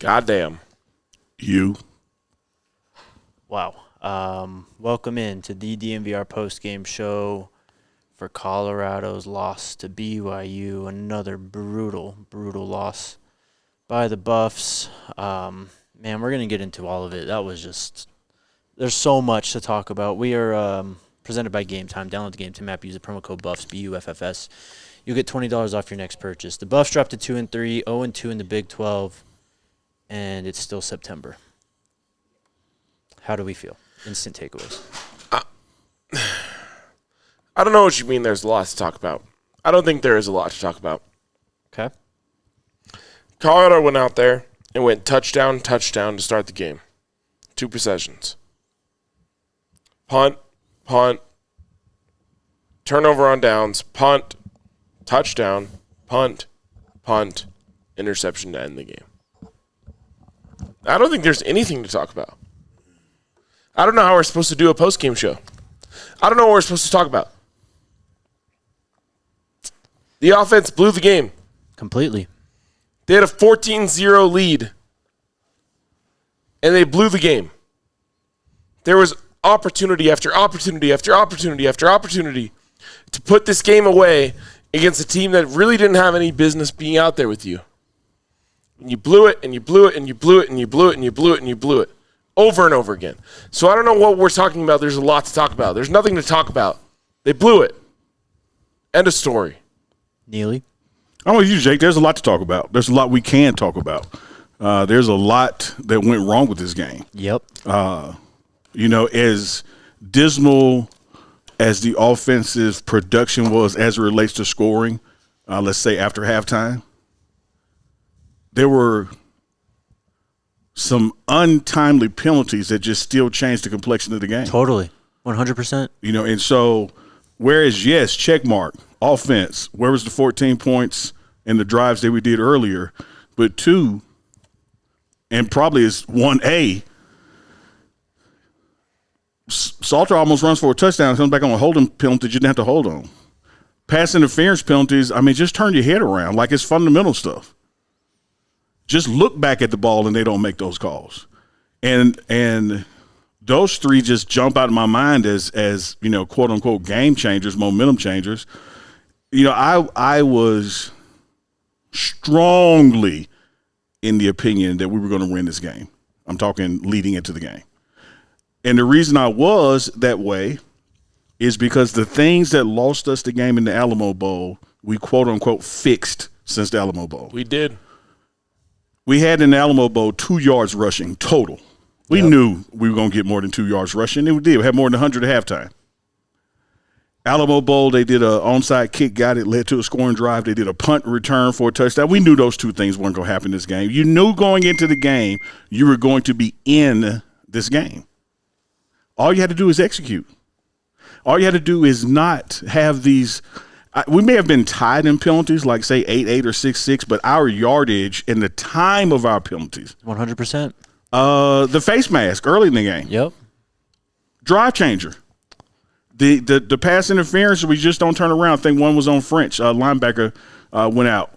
Goddamn. You. Wow. Welcome in to the DNVR Postgame Show for Colorado's loss to BYU. Another brutal loss by the Buffs. Man, we're going to get into all of it. That was just – there's so much to talk about. We are presented by Game Time. Download the Game Time app. Use the promo code BUFFS, BUFFS. You'll get $20 off your next purchase. The Buffs dropped to 2-3, 0-2 in the Big 12, and it's still September. How do we feel? Instant takeaways. I don't know what you mean there's a lot to talk about. I don't think there is a lot to talk about. Okay. Colorado went out there and went touchdown to start the game. 2 possessions. Punt, turnover on downs, punt, touchdown, punt, interception to end the game. I don't think there's anything to talk about. I don't know how we're supposed to do a post-game show. I don't know what we're supposed to talk about. The offense blew the game. Completely. They had a 14-0 lead, and they blew the game. There was opportunity after opportunity after opportunity after opportunity to put this game away against a team that really didn't have any business being out there with you. And you blew it, and you blew it, and you blew it, and you blew it, and you blew it, and you blew it. Over and over again. So I don't know what we're talking about. There's a lot to talk about. There's nothing to talk about. They blew it. End of story. Neely? I'm with you, Jake. There's a lot to talk about. There's a lot we can talk about. There's a lot that went wrong with this game. Yep. As dismal as the offensive production was as it relates to scoring, let's say after halftime, there were some untimely penalties that just still changed the complexion of the game. Totally. 100%. And so whereas, yes, check mark, offense, where was the 14 points and the drives that we did earlier? But 2, and probably is 1A, Salter almost runs for a touchdown, comes back on a holding penalty you didn't have to hold on. Pass interference penalties, just turn your head around like it's fundamental stuff. Just look back at the ball and they don't make those calls. And those 3 just jump out of my mind as quote unquote game changers, momentum changers. I was strongly in the opinion that we were going to win this game. I'm talking leading into the game. And the reason I was that way is because the things that lost us the game in the Alamo Bowl, we quote unquote fixed since the Alamo Bowl. We did. We had in the Alamo Bowl 2 yards rushing total. We knew we were going to get more than 2 yards rushing, and we did. We had more than 100 at halftime. Alamo Bowl, they did an onside kick, got it, led to a scoring drive. They did a punt return for a touchdown. We knew those 2 things weren't going to happen in this game. You knew going into the game you were going to be in this game. All you had to do is execute. All you had to do is not have these – we may have been tied in penalties, like, say, 8-8 or 6-6, but our yardage and the time of our penalties. 100%. The face mask early in the game. Yep. Drive changer. The pass interference, we just don't turn around. I think one was on French. Linebacker went out.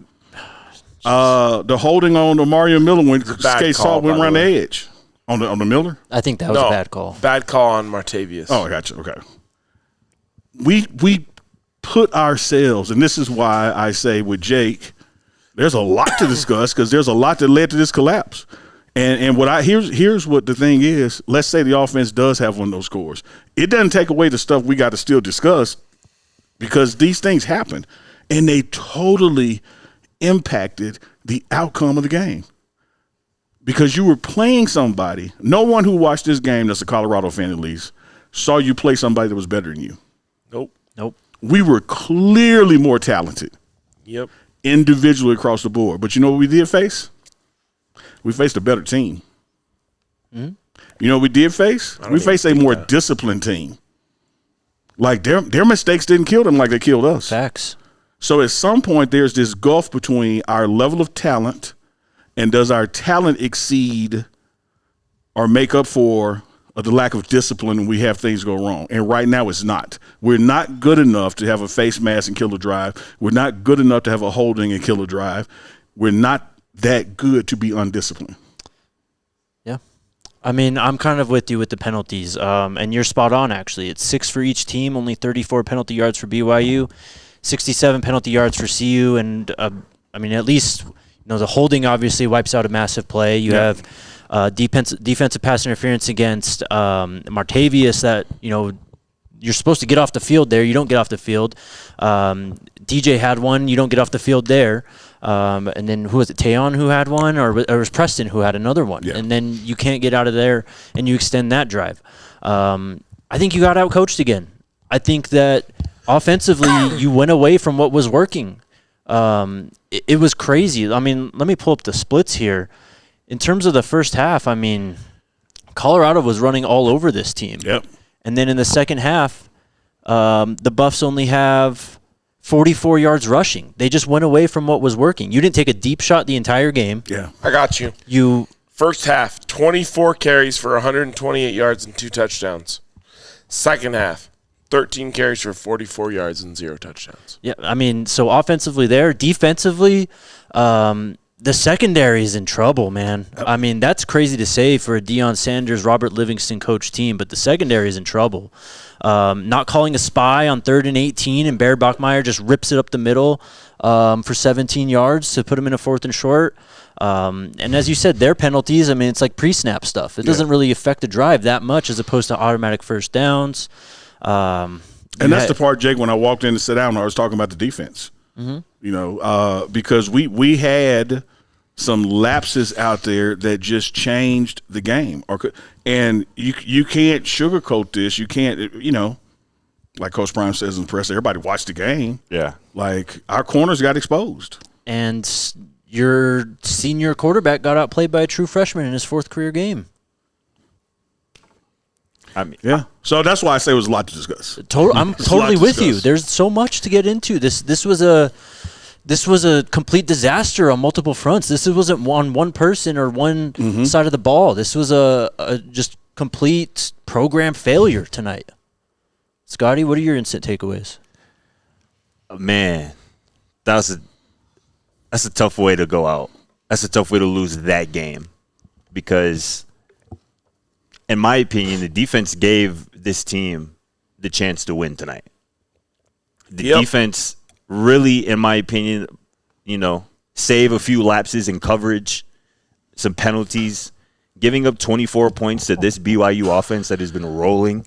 The holding on to Mario Miller when Skate Salt went around the edge. On the Miller? I think that was a bad call. Bad call on Martavius. Oh, I got you. Okay. We put ourselves, and this is why I say with Jake, there's a lot to discuss because there's a lot that led to this collapse. And here's what the thing is. Let's say the offense does have one of those scores. It doesn't take away the stuff we got to still discuss because these things happen, and they totally impacted the outcome of the game. Because you were playing somebody, no one who watched this game that's a Colorado fan at least, saw you play somebody that was better than you. Nope. We were clearly more talented. Yep. Individually across the board. But you know what we did face? We faced a better team. Mm-hmm. You know what we did face? We faced a more disciplined team. Like their mistakes didn't kill them like they killed us. Facts. So at some point there's this gulf between our level of talent and does our talent exceed or make up for the lack of discipline when we have things go wrong. And right now it's not. We're not good enough to have a face mask and kill a drive. We're not good enough to have a holding and kill a drive. We're not that good to be undisciplined. I mean, I'm kind of with you with the penalties, and you're spot on, actually. It's 6 for each team, only 34 penalty yards for BYU, 67 penalty yards for CU, and, I mean, at least, the holding obviously wipes out a massive play. You have defensive pass interference against Martavius that, you're supposed to get off the field there. You don't get off the field. DJ had one. You don't get off the field there. And then who was it, Tayon who had one, or it was Preston who had another one? Yeah. And then you can't get out of there, and you extend that drive. I think you got outcoached again. I think that offensively you went away from what was working. It was crazy. I mean, let me pull up the splits here. In terms of the first half, I mean, Colorado was running all over this team. Yep. And then in the second half, the Buffs only have 44 yards rushing. They just went away from what was working. You didn't take a deep shot the entire game. Yeah. I got you. First half, 24 carries for 128 yards and 2 touchdowns. Second half, 13 carries for 44 yards and 0 touchdowns. Yeah, I mean, so offensively there, defensively, the secondary is in trouble, man. I mean, that's crazy to say for a Deion Sanders, Robert Livingston coach team, but the secondary is in trouble. Not calling a spy on 3rd and 18, and Bear Bachmeier just rips it up the middle for 17 yards to put him in a 4th and short. And as you said, their penalties, I mean, it's like pre-snap stuff. It doesn't really affect the drive that much as opposed to automatic first downs. And that's the part, Jake, when I walked in to sit down, I was talking about the defense. Mm-hmm. Because we had some lapses out there that just changed the game. And you can't sugarcoat this. You can't, like Coach Prime says in the press, everybody watched the game. Yeah. Like, our corners got exposed. And your senior quarterback got outplayed by a true freshman in his 4th career game. I mean, yeah. So that's why I say it was a lot to discuss. I'm totally with you. There's so much to get into. This was a complete disaster on multiple fronts. This wasn't one person or one side of the ball. This was a just complete program failure tonight. Scotty, what are your instant takeaways? Man, that's a tough way to go out. That's a tough way to lose that game because, in my opinion, the defense gave this team the chance to win tonight. The defense really, in my opinion, save a few lapses in coverage, some penalties, giving up 24 points to this BYU offense that has been rolling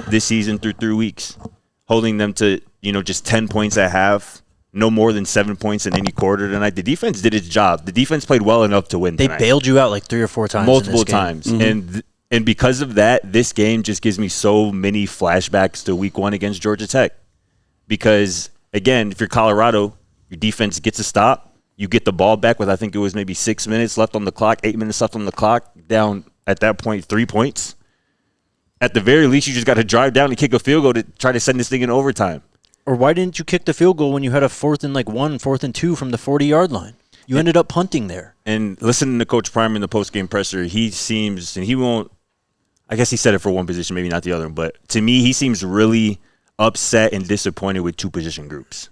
this season through 3 weeks, holding them to, just 10 points at half, no more than 7 points in any quarter tonight. The defense did its job. The defense played well enough to win tonight. They bailed you out like 3 or 4 times. Multiple times. Mm-hmm. And because of that, this game just gives me so many flashbacks to week 1 against Georgia Tech. Because, again, if you're Colorado, your defense gets a stop. You get the ball back with, I think it was maybe 6 minutes left on the clock, 8 minutes left on the clock, down at that point 3 points. At the very least, you just got to drive down and kick a field goal to try to send this thing in overtime. Or why didn't you kick the field goal when you had a 4th and 1, 4th and 2 from the 40-yard line? You ended up punting there. And listening to Coach Prime in the postgame presser, he seems, and he won't, I guess he said it for one position, maybe not the other, but to me, he seems really upset and disappointed with 2 position groups.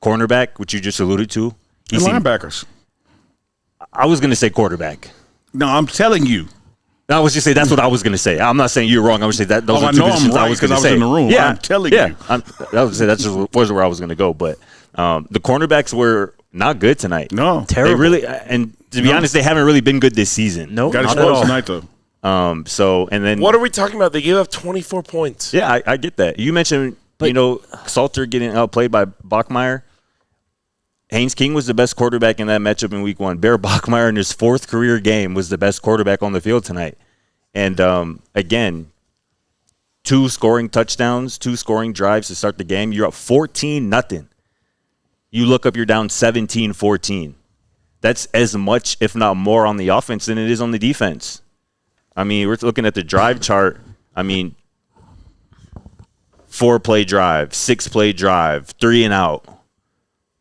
Cornerback, which you just alluded to. And linebackers. I was going to say quarterback. No, I'm telling you. I was just saying that's what I was going to say. I'm not saying you're wrong. I was saying that those are 2 positions I was going to say. I was in the room. Yeah, I'm telling you. I was say that's just was where I was going to go. But the cornerbacks were not good tonight. No, terrible. They really, and to be honest, they haven't really been good this season. Nope, got exposed tonight though. So and then what are we talking about? They gave up 24 points. Yeah, I get that. You mentioned Salter getting outplayed by Bachmeier. Haynes King was the best quarterback in that matchup in week 1. Bear Bachmeier in his 4th career game was the best quarterback on the field tonight. And, again, 2 scoring touchdowns, 2 scoring drives to start the game. You're up 14-0. You look up, you're down 17-14. That's as much, if not more, on the offense than it is on the defense. I mean, we're looking at the drive chart. I mean, 4-play drive, 6-play drive, 3 and out.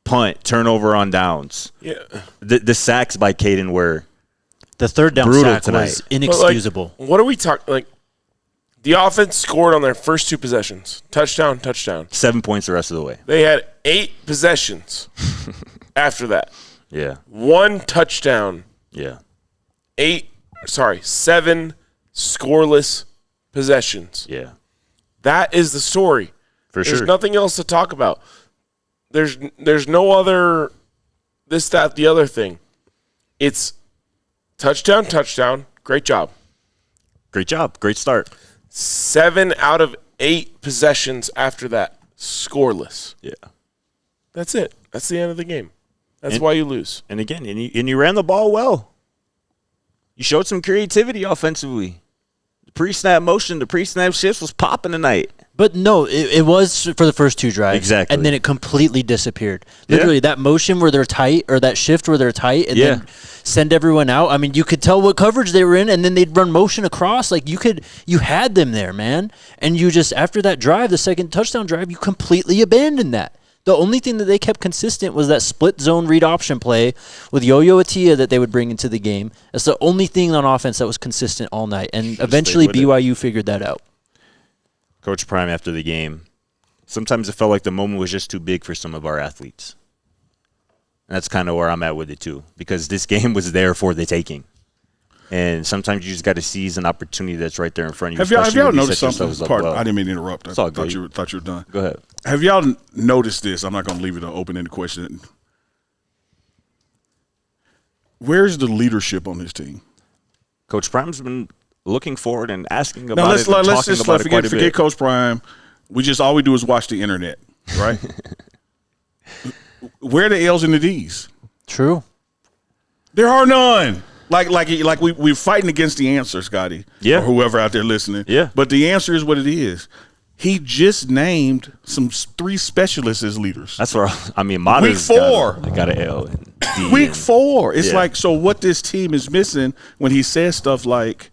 Punt, turnover on downs. Yeah. The sacks by Kaidon were the 3rd down brutal sack tonight. was inexcusable. What are we talking? The offense scored on their first 2 possessions. Touchdown. 7 points the rest of the way. They had 8 possessions after that. Yeah. 1 touchdown. Yeah. 7 scoreless possessions. Yeah. That is the story. For There's sure. nothing else to talk about. There's no other this, that, the other thing. It's touchdown, touchdown. Great job. Great job. Great start. 7 out of 8 possessions after that, scoreless. Yeah. That's it. That's the end of the game. That's why you lose. And again, and you ran the ball well. You showed some creativity offensively. The pre-snap motion, the pre-snap shifts was popping tonight. But no, it was for the first 2 drives. Exactly. And then it completely disappeared. Yeah. Literally, that motion where they're tight, or that shift where they're tight, and then send everyone out. I mean, you could tell what coverage they were in, and then they'd run motion across. Like, you had them there, man. And you just, after that drive, the second touchdown drive, you completely abandoned that. The only thing that they kept consistent was that split zone read option play with Yo-Yo Atia that they would bring into the game. That's the only thing on offense that was consistent all night. And eventually BYU figured that out. Coach Prime after the game, sometimes it felt like the moment was just too big for some of our athletes. And that's kind of where I'm at with it too, because this game was there for the taking. And sometimes you just got to seize an opportunity that's right there in front of you. Have y'all noticed something? Pardon, I didn't mean to interrupt. I all thought good. you were done. Go ahead. Have y'all noticed this? I'm not going to leave it an open-ended question. Where's the leadership on this team? Coach Prime's been looking forward and asking about Now it. let's just forget Coach Prime. All we do is watch the internet, right? Where are the L's and the D's? True. There are none. Like we're fighting against the answer, Scotty. Yeah. Or whoever out there listening. Yeah. But the answer is what it is. He just named 3 specialists as leaders. That's where Mata's Week 4. got an L. And D Week 4. It's Yeah. like, so what this team is missing when he says stuff like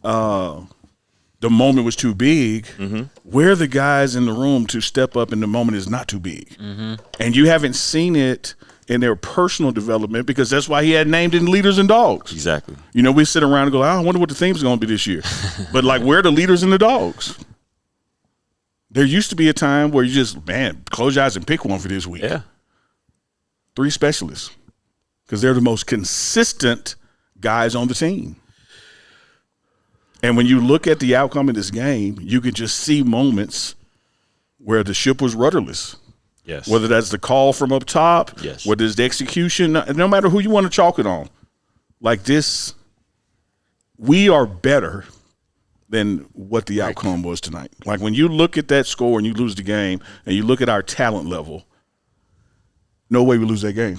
the moment was too big, where the guys in the room to step up and the moment is not too big. And you haven't seen it in their personal development, because that's why he had named in leaders and dogs. Exactly. You know, we sit around and go, I wonder what the theme's going to be this year. But, like, where are the leaders and the dogs? There used to be a time where you just, close your eyes and pick one for this week. Yeah. 3 specialists, because they're the most consistent guys on the team. And when you look at the outcome of this game, you can just see moments where the ship was rudderless. Yes. Whether that's the call from up top, Yes. whether it's the execution, no matter who you want to chalk it on. Like this, we are better than what the outcome was tonight. Like when you look at that score and you lose the game and you look at our talent level, no way we lose that game.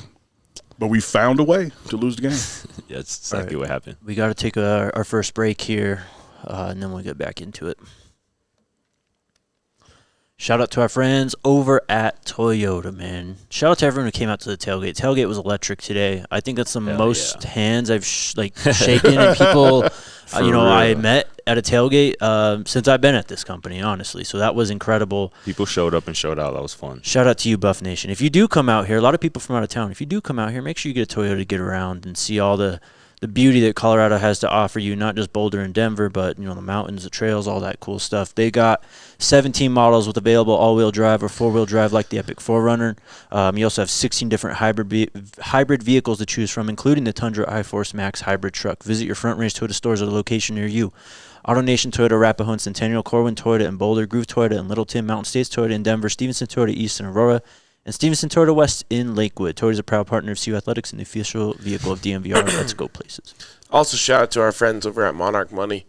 But we found a way to lose the game. Yeah, that's exactly what happened. We got to take our first break here, and then we'll get back into it. Shout out to our friends over at Toyota, man. Shout out to everyone who came out to the tailgate. Tailgate was electric today. I think that's the most hands I've shaken and people I met at a tailgate since I've been at this company, honestly. So that was incredible. People showed up and showed out. That was fun. Shout out to you, Buff Nation. If you do come out here, a lot of people from out of town, if you do come out here, make sure you get a Toyota to get around and see all the beauty that Colorado has to offer you, not just Boulder and Denver, but the mountains, the trails, all that cool stuff. They got 17 models with available all-wheel drive or four-wheel drive like the Epic 4Runner. You also have 16 different hybrid vehicles to choose from, including the Tundra iForce Max hybrid truck. Visit your Front Range Toyota stores at a location near you. AutoNation Toyota, Arapahoe, Centennial, Corwin Toyota, and Boulder, Groove Toyota, and Littleton, Mountain States Toyota in Denver, Stevenson Toyota East and Aurora, and Stevenson Toyota West in Lakewood. Toyota is a proud partner of CU Athletics and the official vehicle of DNVR. Let's go places. Also, shout out to our friends over at Monarch Money.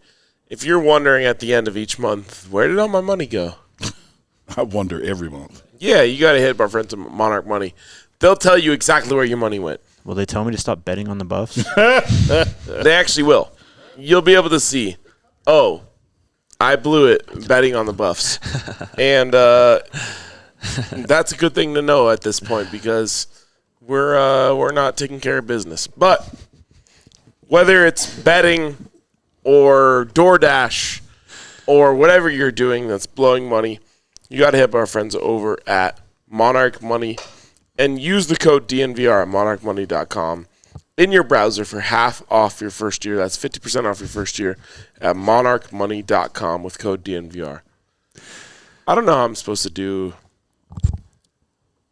If you're wondering at the end of each month, where did all my money go? I wonder every month. Yeah, you got to hit our friends at Monarch Money. They'll tell you exactly where your money went. Will they tell me to stop betting on the Buffs? They actually will. You'll be able to see, I blew it betting on the Buffs. And that's a good thing to know at this point, because we're not taking care of business. But whether it's betting or DoorDash or whatever you're doing that's blowing money, you got to hit our friends over at Monarch Money and use the code DNVR at monarchmoney.com in your browser for half off your first year. That's 50% off your first year at monarchmoney.com with code DNVR. I don't know how I'm supposed to do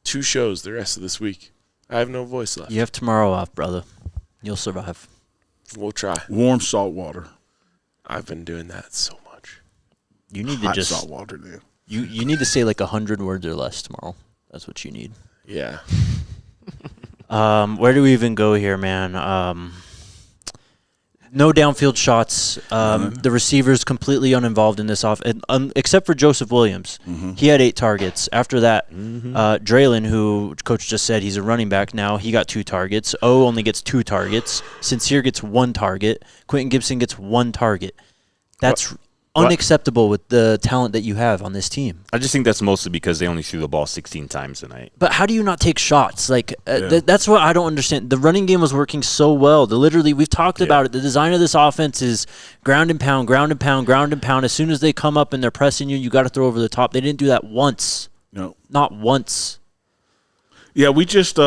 2 shows the rest of this week. I have no voice left. You have tomorrow off, brother. You'll survive. We'll try. Warm salt water. I've been doing that so much. You need to Hot just salt water there. you need to say like 100 words or less tomorrow. That's what you need. Yeah. Where do we even go here, man? No downfield shots. The receivers completely uninvolved in this except for Joseph Williams. He had 8 targets. After that, Draylon, who Coach just said he's a running back now, he got 2 targets. O only gets 2 targets. Sincere gets 1 target. Quentin Gibson gets 1 target. That's unacceptable with the talent that you have on this team. I just think that's mostly because they only threw the ball 16 times tonight. But how do you not take shots? Like that's what I don't understand. The running game was working so well. We've talked about it. The design of this offense is ground and pound, ground and pound, ground and pound. As soon as they come up and they're pressing you, you got to throw over the top. They didn't do that once. No. Not once. Yeah, we just we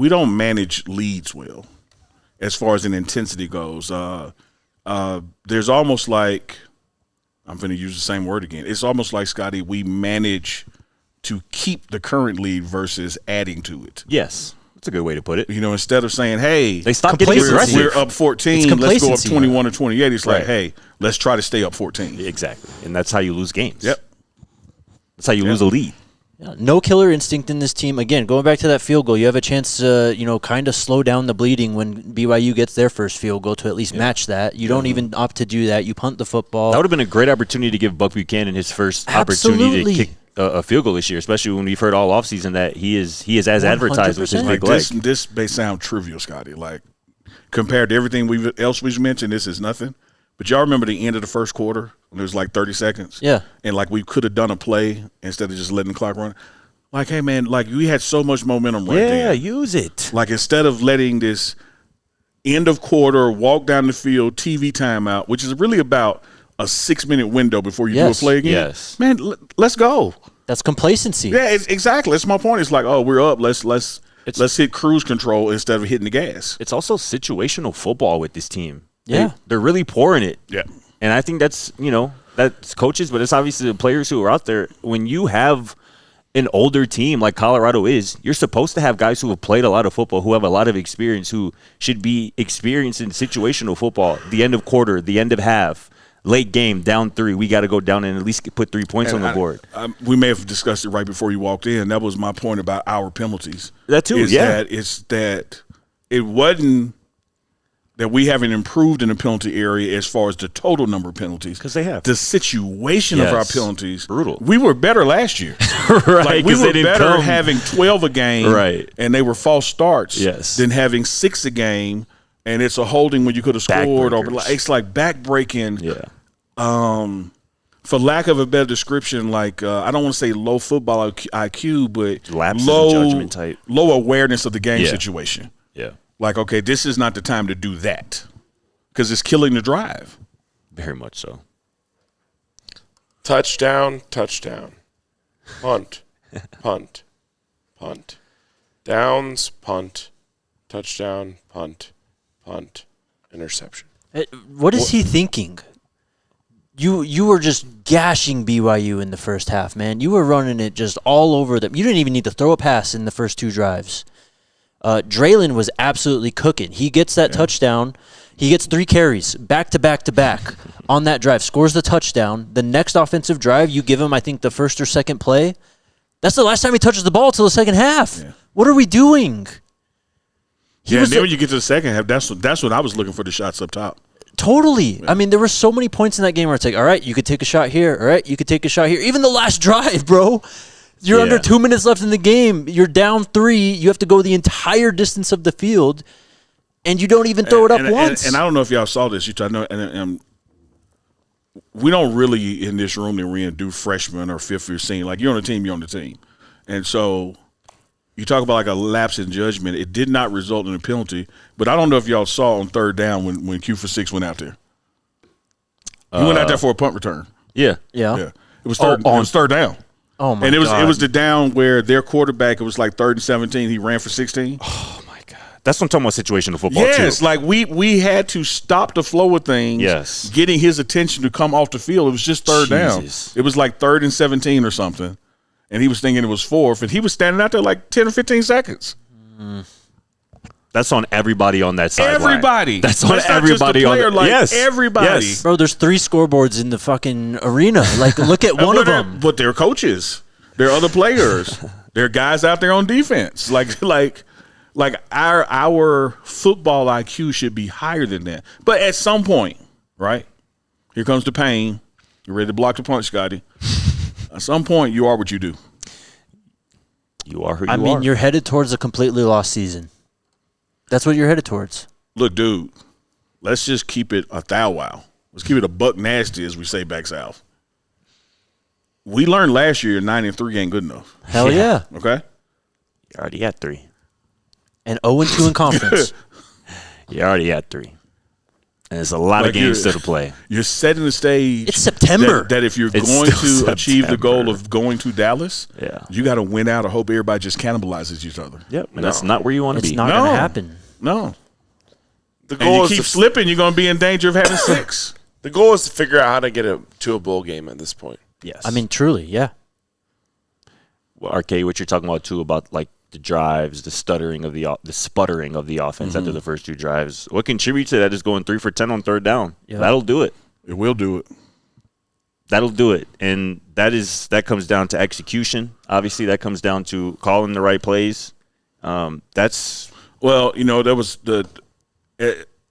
don't manage leads well as far as an intensity goes. There's almost like, I'm going to use the same word again. It's almost like, Scotty, we manage to keep the current lead versus adding to it. Yes, that's a good way to put it. You know, instead of saying, hey, they stop getting aggressive. We're up 14, let's go up 21 or 28. It's like, hey, let's try to stay up 14. Exactly, and that's how you lose games. Yep. That's how you lose a lead. Yeah, no killer instinct in this team. Again, going back to that field goal, you have a chance to, kind of slow down the bleeding when BYU gets their first field goal to at least match that. You don't even opt to do that. You punt the football. That would have been a great opportunity to give Buck Buchanan his first opportunity to kick a field goal this year, especially when we've heard all offseason that he is as advertised with his big leg. This may sound trivial, Scotty. Like, compared to everything else we've mentioned, this is nothing. But y'all remember the end of the first quarter when it was like 30 seconds? Yeah. And, like, we could have done a play instead of just letting the clock run. Like, hey, man, like, we had so much momentum right there. Yeah, use it. Like, instead of letting this end of quarter, walk down the field, TV timeout, which is really about a 6-minute window before you do a play again. Yes. Man, let's go. That's complacency. Yeah, exactly. That's my point. It's like, oh, we're up. Let's hit cruise control instead of hitting the gas. It's also situational football with this team. Yeah. They're really pouring it. Yeah. And I think that's coaches, but it's obviously the players who are out there. When you have an older team like Colorado is, you're supposed to have guys who have played a lot of football, who have a lot of experience, who should be experienced in situational football. The end of quarter, the end of half, late game, down 3. We got to go down and at least put 3 points on the board. We may have discussed it right before you walked in. That was my point about our penalties. That too, It's that it wasn't that we haven't improved in the penalty area as far as the total number of penalties. Because they have. The situation of our penalties. Brutal. We were better last year. Right. Like, we were better having 12 a game. Right. And they were false starts. Yes. Than having 6 a game. And it's a holding when you could have scored. It's like backbreaking. Yeah. For lack of a better description, like, I don't want to say low football IQ, but lapses in judgment type. Low awareness of the game situation. Yeah. Like, okay, this is not the time to do that because it's killing the drive. Very much so. Touchdown, touchdown. Punt, punt, punt. Downs, punt. Touchdown, punt, punt. Interception. What is he thinking? You were just gashing BYU in the first half, man. You were running it just all over them. You didn't even need to throw a pass in the first 2 drives. Draylon was absolutely cooking. He gets that touchdown. He gets 3 carries back to back to back on that drive, scores the touchdown. The next offensive drive, you give him, I think, the first or second play. That's the last time he touches the ball till the second half. Yeah. What are we doing? And then when you get to the second half, that's when I was looking for the shots up top. Totally. Yeah. I mean, there were so many points in that game where it's like, all right, you could take a shot here. All right, you could take a shot here. Even the last drive, bro. You're under 2 minutes left in the game. You're down 3. You have to go the entire distance of the field, and you don't even throw it up once. And I don't know if y'all saw this. And we don't really in this room that we're in do freshman or fifth-year senior. Like, you're on the team, you're on the team. And so you talk about like a lapse in judgment. It did not result in a penalty. But I don't know if y'all saw on 3rd down when Q for 6 went out there. He went out there for a punt return. Yeah. It was 3rd down. Oh my! And it God. was the down where their quarterback, it was like 3rd and 17. He ran for 16. Oh my God! That's what I'm talking about. Situational football. Yes, too. like we had to stop the flow of things. Yes, getting his attention to come off the field. It was just 3rd down. It was like 3rd and 17 or something, and he was thinking it was 4th, and he was standing out there like 10 or 15 seconds. That's on everybody on that sideline. Everybody. That's on not everybody just the player, on like yes. everybody. Yes. Bro, there's 3 scoreboards in the fucking arena. Like, look at one of them. But they're coaches. They're other players. They're guys out there on defense. Like our football IQ should be higher than that. But at some point, right? Here comes the pain. You're ready to block the punch, Scotty. At some point, you are what you do. You are who you I mean, are. you're headed towards a completely lost season. That's what you're headed towards. Look, dude, let's just keep it a thou wow. Let's keep it a buck nasty, as we say back south. We learned last year 9-3 ain't good enough. Hell yeah. Okay? You already had 3. And 0-2 in conference. You already had 3. And there's a lot of games still to play. You're setting the stage. It's September. That if you're It's going to still achieve the goal September. of going to Dallas, Yeah. you got to win out or hope everybody just cannibalizes each other. Yep. And that's not where you want to It's be. not No. going to happen. No. The And goal you is keep to slipping, you're going to be in danger of having 6. The goal is to figure out how to get to a bowl game at this point. Yes. I mean, truly, yeah. well, Arcade, what you're talking about too, about like the drives, the sputtering of the offense after the first 2 drives. What contributes to that is going 3 for 10 on 3rd down. Yeah. That'll do it. It will do it. That'll do it. And that comes down to execution. Obviously, that comes down to calling the right plays. That's Well, there was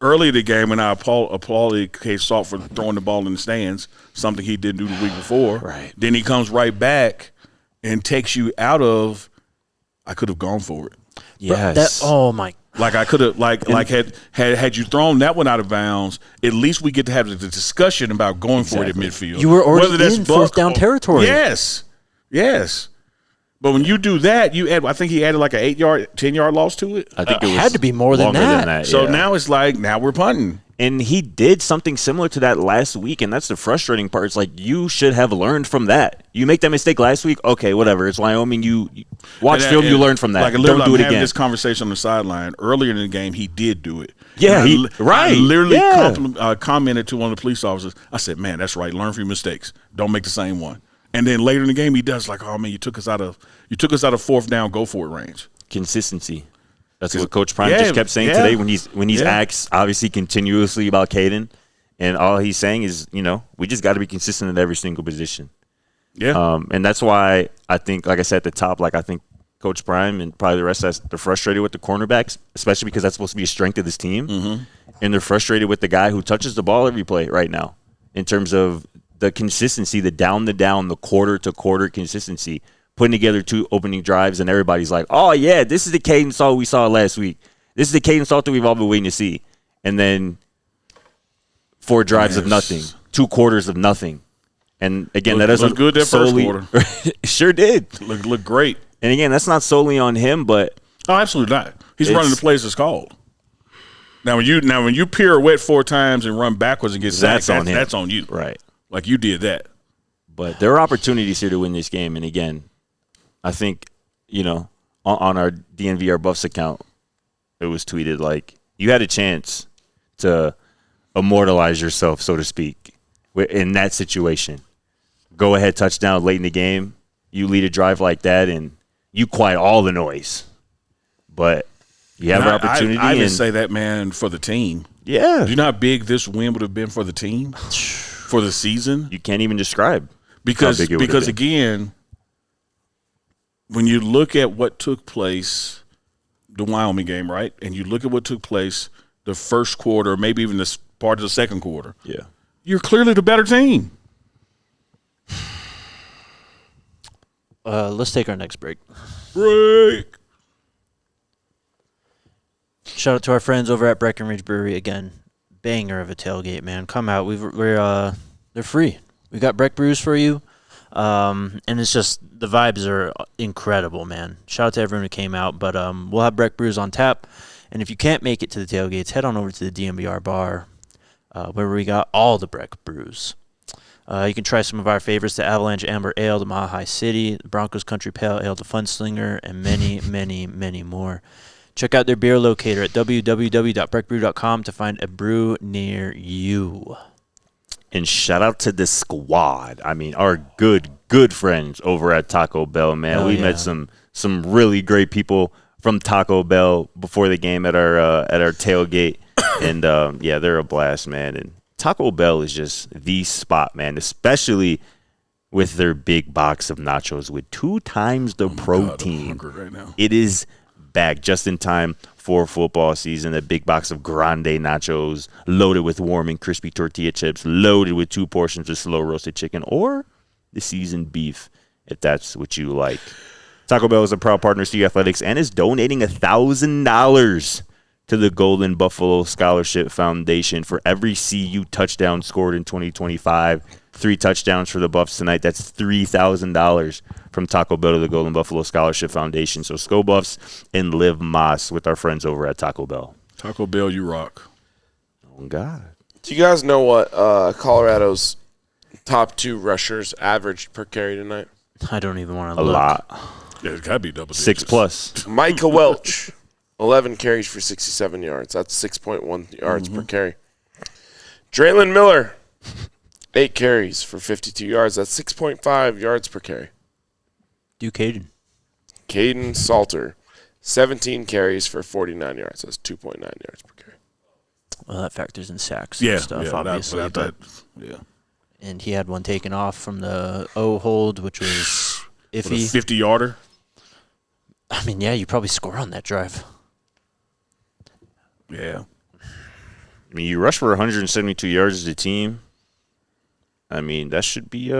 early in the game when I applauded Kaidon Salter for throwing the ball in the stands, something he didn't do the week before. Right. Then he comes right back and takes you out of, I could have gone for it. yes. Oh, my. Like I could have, had you thrown that one out of bounds, at least we get to have the discussion about going for it at midfield. You were already Whether that's in 4th down territory. Yes. But when you do that, I think he added like an 8-yard, 10-yard loss to it. I think it was had to be more than longer that. So yeah. now it's like, now we're punting. And he did something similar to that last week, and that's the frustrating part. It's like you should have learned from that. You make that mistake last week, okay, whatever. It's Wyoming. You watch film, you learn from that. Like Don't literally, do it I'm having again. this conversation on the sideline. Earlier in the game, he did do it. Yeah, And I literally yeah. commented to one of the police officers. I said, man, that's right. Learn from your mistakes. Don't make the same one. And then later in the game, he does like, oh, man, you took us out of 4th down, go for it range. Consistency. That's what Coach Prime just kept saying today when he's asked obviously continuously about Kaidon, and all he's saying is, we just got to be consistent at every single position. Yeah. And that's why I think, like I said at the top, I think Coach Prime and probably the rest of us, they're frustrated with the cornerbacks, especially because that's supposed to be a strength of this team. Mm-hmm. And they're frustrated with the guy who touches the ball every play right now in terms of the consistency, the down, the quarter-to-quarter consistency, putting together 2 opening drives, and everybody's like, oh, yeah, this is the Kaidon Salter we saw last week. This is the Kaidon Salter we've all been waiting to see. And then 4 drives of nothing, 2 quarters of nothing. And, again, that doesn't look good that solely, first quarter. It sure did. Look great. And, again, that's not solely on him, but Oh, absolutely not. He's running the plays it's called. Now, when you pirouette 4 times and run backwards and get sacked, that's on you. right. Like you did that. But there are opportunities here to win this game. And, again, I think, on our DNVR Buffs account, it was tweeted like you had a chance to immortalize yourself, so to speak, in that situation. Go ahead, touchdown late in the game. You lead a drive like that, and you quiet all the noise. But you have an opportunity. I even say that, man, for the team. Yeah. Do you know how big this win would have been for the team, for the season? You can't even describe. Because how big it would have been. again, when you look at what took place, the Wyoming game, right, and you look at what took place the first quarter, maybe even this part of the second quarter, Yeah. you're clearly the better team. Let's take our next break. Break. Shout out to our friends over at Breckenridge Brewery again. Banger of a tailgate, man. Come out. They're free. We got Breck brews for you. And it's just the vibes are incredible, man. Shout out to everyone who came out, but we'll have Breck brews on tap. And if you can't make it to the tailgates, head on over to the DNVR bar, where we got all the Breck brews. You can try some of our favorites: the Avalanche Amber Ale, the Mile High City, the Broncos Country Pale Ale, the Funslinger, and many, many, many more. Check out their beer locator at www.breckbrew.com to find a brew near you. And shout out to the squad. I mean, our good friends over at Taco Bell, man. Hell We yeah. met some really great people from Taco Bell before the game at our tailgate, and they're a blast, man. And Taco Bell is just the spot, man, especially with their big box of nachos with 2 times the protein. God, I'm hungry right now. It is back just in time for football season. A big box of grande nachos loaded with warm and crispy tortilla chips, loaded with 2 portions of slow roasted chicken or the seasoned beef, if that's what you like. Taco Bell is a proud partner of CU Athletics and is donating $1,000 to the Golden Buffalo Scholarship Foundation for every CU touchdown scored in 2025. 3 touchdowns for the Buffs tonight. That's $3,000 from Taco Bell to the Golden Buffalo Scholarship Foundation. So Sko Buffs and Liv Moss with our friends over at Taco Bell. Taco Bell, you rock. Oh, God. Do you guys know what Colorado's top 2 rushers averaged per carry tonight? I don't even want to A look. lot. Yeah, it's got to be double digits. 6+. Micah Welch, 11 carries for 67 yards. That's 6.1 yards per carry. Draylon Miller, 8 carries for 52 yards. That's 6.5 yards per carry. Do Kaidon. Kaidon Salter, 17 carries for 49 yards. That's 2.9 yards per carry. Well, that factors in sacks Yeah, and stuff, obviously. yeah. And he had one taken off from the O hold, which was With a iffy. 50-yarder. I mean, yeah, you probably score on that drive. Yeah. I mean, you rush for 172 yards as a team. I mean, that should be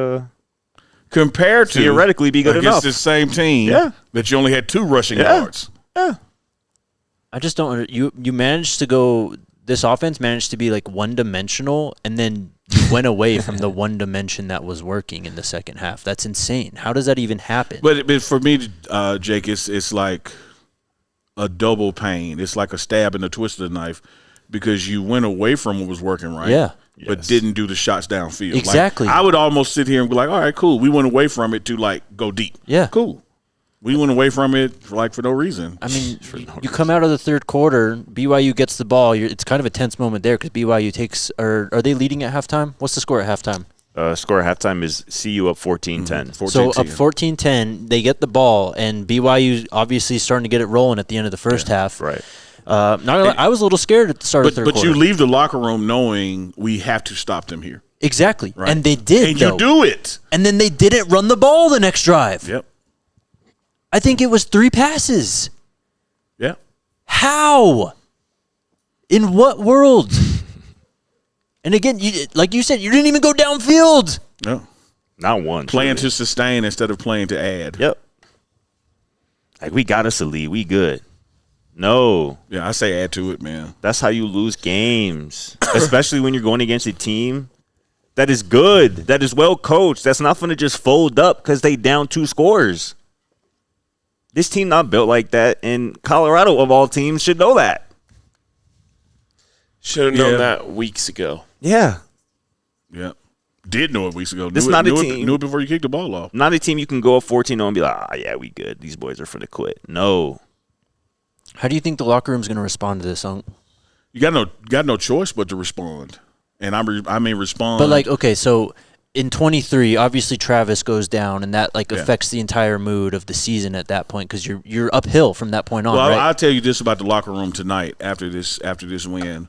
Compared to theoretically be good against enough. the same team that you only had 2 rushing yards. I just don't. You managed to go. This offense managed to be like one-dimensional, and then you went away from the one dimension that was working in the second half. That's insane. How does that even happen? But for me, Jake, it's like a double pain. It's like a stab and a twist of the knife because you went away from what was working right. Yeah. But didn't do the shots downfield. Exactly. Like, I would almost sit here and be like, all right, cool. We went away from it to, like, go deep. Yeah. Cool. We went away from it, for no reason. I mean, you come out of the third quarter, BYU gets the ball. It's kind of a tense moment there because BYU takes – are they leading at halftime? What's the score at halftime? Score at halftime is CU up 14-10. So up 14-10, they get the ball, and BYU obviously starting to get it rolling at the end of the first half. Right. I was a little scared at the start of the third quarter. But you leave the locker room knowing we have to stop them here. Exactly. Right. And they did, And though. you do it. And then they didn't run the ball the next drive. Yep. I think it was 3 passes. Yeah. How? In what world? And again, like you said, you didn't even go downfield. No. Not once. Playing really. to sustain instead of playing to add. Yep. Like, we got us a lead. We good. No. Yeah, I say add to it, man. That's how you lose games, especially when you're going against a team that is good, that is well coached, that's not going to just fold up because they down 2 scores. This team not built like that, and Colorado, of all teams, should know that. Should have known that weeks ago. Yeah. Yeah. Did know it weeks ago. This Knew not it, a knew team. It, knew it before you kicked the ball off. Not a team you can go up 14-0 and be like, yeah, we good. These boys are finna quit. No. How do you think the locker room's going to respond to this, Unc? You got no choice but to respond. And I mean respond. But, like, okay, so in 23, obviously Travis goes down, and that, like, affects the entire mood of the season at that point because you're uphill from that point on, well, right? I'll tell you this about the locker room tonight after this win,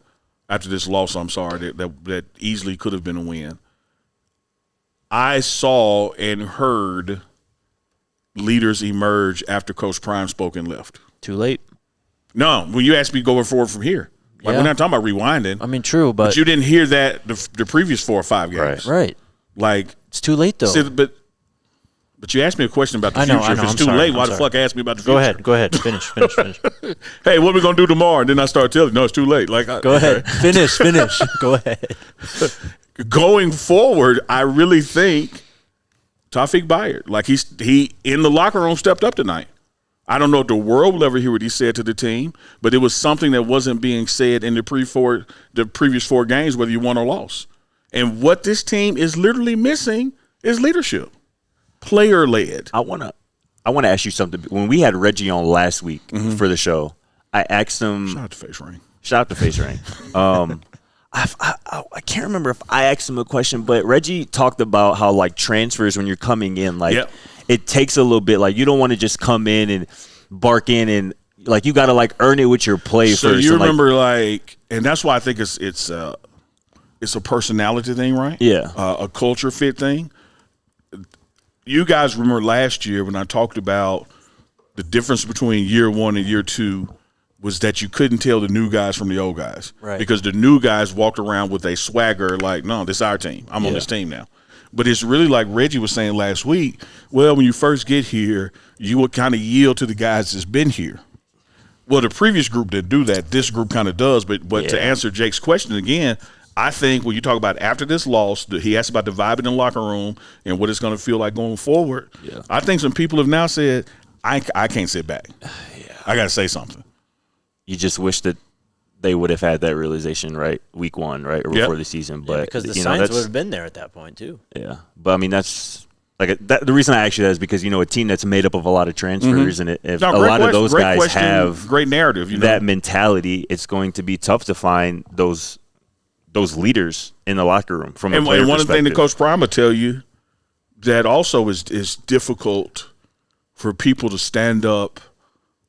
after this loss, I'm sorry, that easily could have been a win. I saw and heard leaders emerge after Coach Prime spoke and left. Too late. No, when you asked me going forward from here. Like, Yeah. we're not talking about rewinding. I mean, true, but you didn't hear that the previous 4 or 5 games. right. Like, It's too late, though. see, but you asked me a question about the I know, future. I If know, it's I'm too sorry, late, I'm why the sorry. fuck ask me about the future? Go ahead. Finish. Hey, what are we going to do tomorrow? And then I start telling you, no, it's too late. Like, Go ahead. Finish. Go ahead. Going forward, I really think Tawfiq Bayard, like he in the locker room stepped up tonight. I don't know if the world will ever hear what he said to the team, but it was something that wasn't being said in the previous 4 games, whether you won or lost. And what this team is literally missing is leadership, player led. I wanna ask you something. When we had Reggie on last week for the show, I asked him. Shout out to Face Ring. Shout out to Face Ring. I can't remember if I asked him a question, but Reggie talked about how, like, transfers when you're coming in, like, Yep. it takes a little bit. Like, you don't want to just come in and bark in and like you got to like earn it with your play So first. you and, remember and that's why I think it's a personality thing, right? Yeah. A culture fit thing. You guys remember last year when I talked about the difference between year one and year two was that you couldn't tell the new guys from the old guys. Right. Because the new guys walked around with a swagger like, no, this is our team. I'm on this team now. But it's really like Reggie was saying last week, well, when you first get here, you will kind of yield to the guys that's been here. Well, the previous group didn't do that. This group kind of does. But to answer Jake's question again, I think when you talk about after this loss, he asked about the vibe in the locker room and what it's going to feel like going forward. Yeah. I think some people have now said, I can't sit back. I got to say something. You just wish that they would have had that realization, right? Week one, right? Or before the season. But because the signs would have been there at that point, too. Yeah. But, I mean, that's like the reason I asked you that is because, a team that's made up of a lot of transfers and if a lot of those guys have great narrative, that mentality, it's going to be tough to find those leaders in the locker room from a player perspective. And one thing that Coach Prime will tell you that also is difficult for people to stand up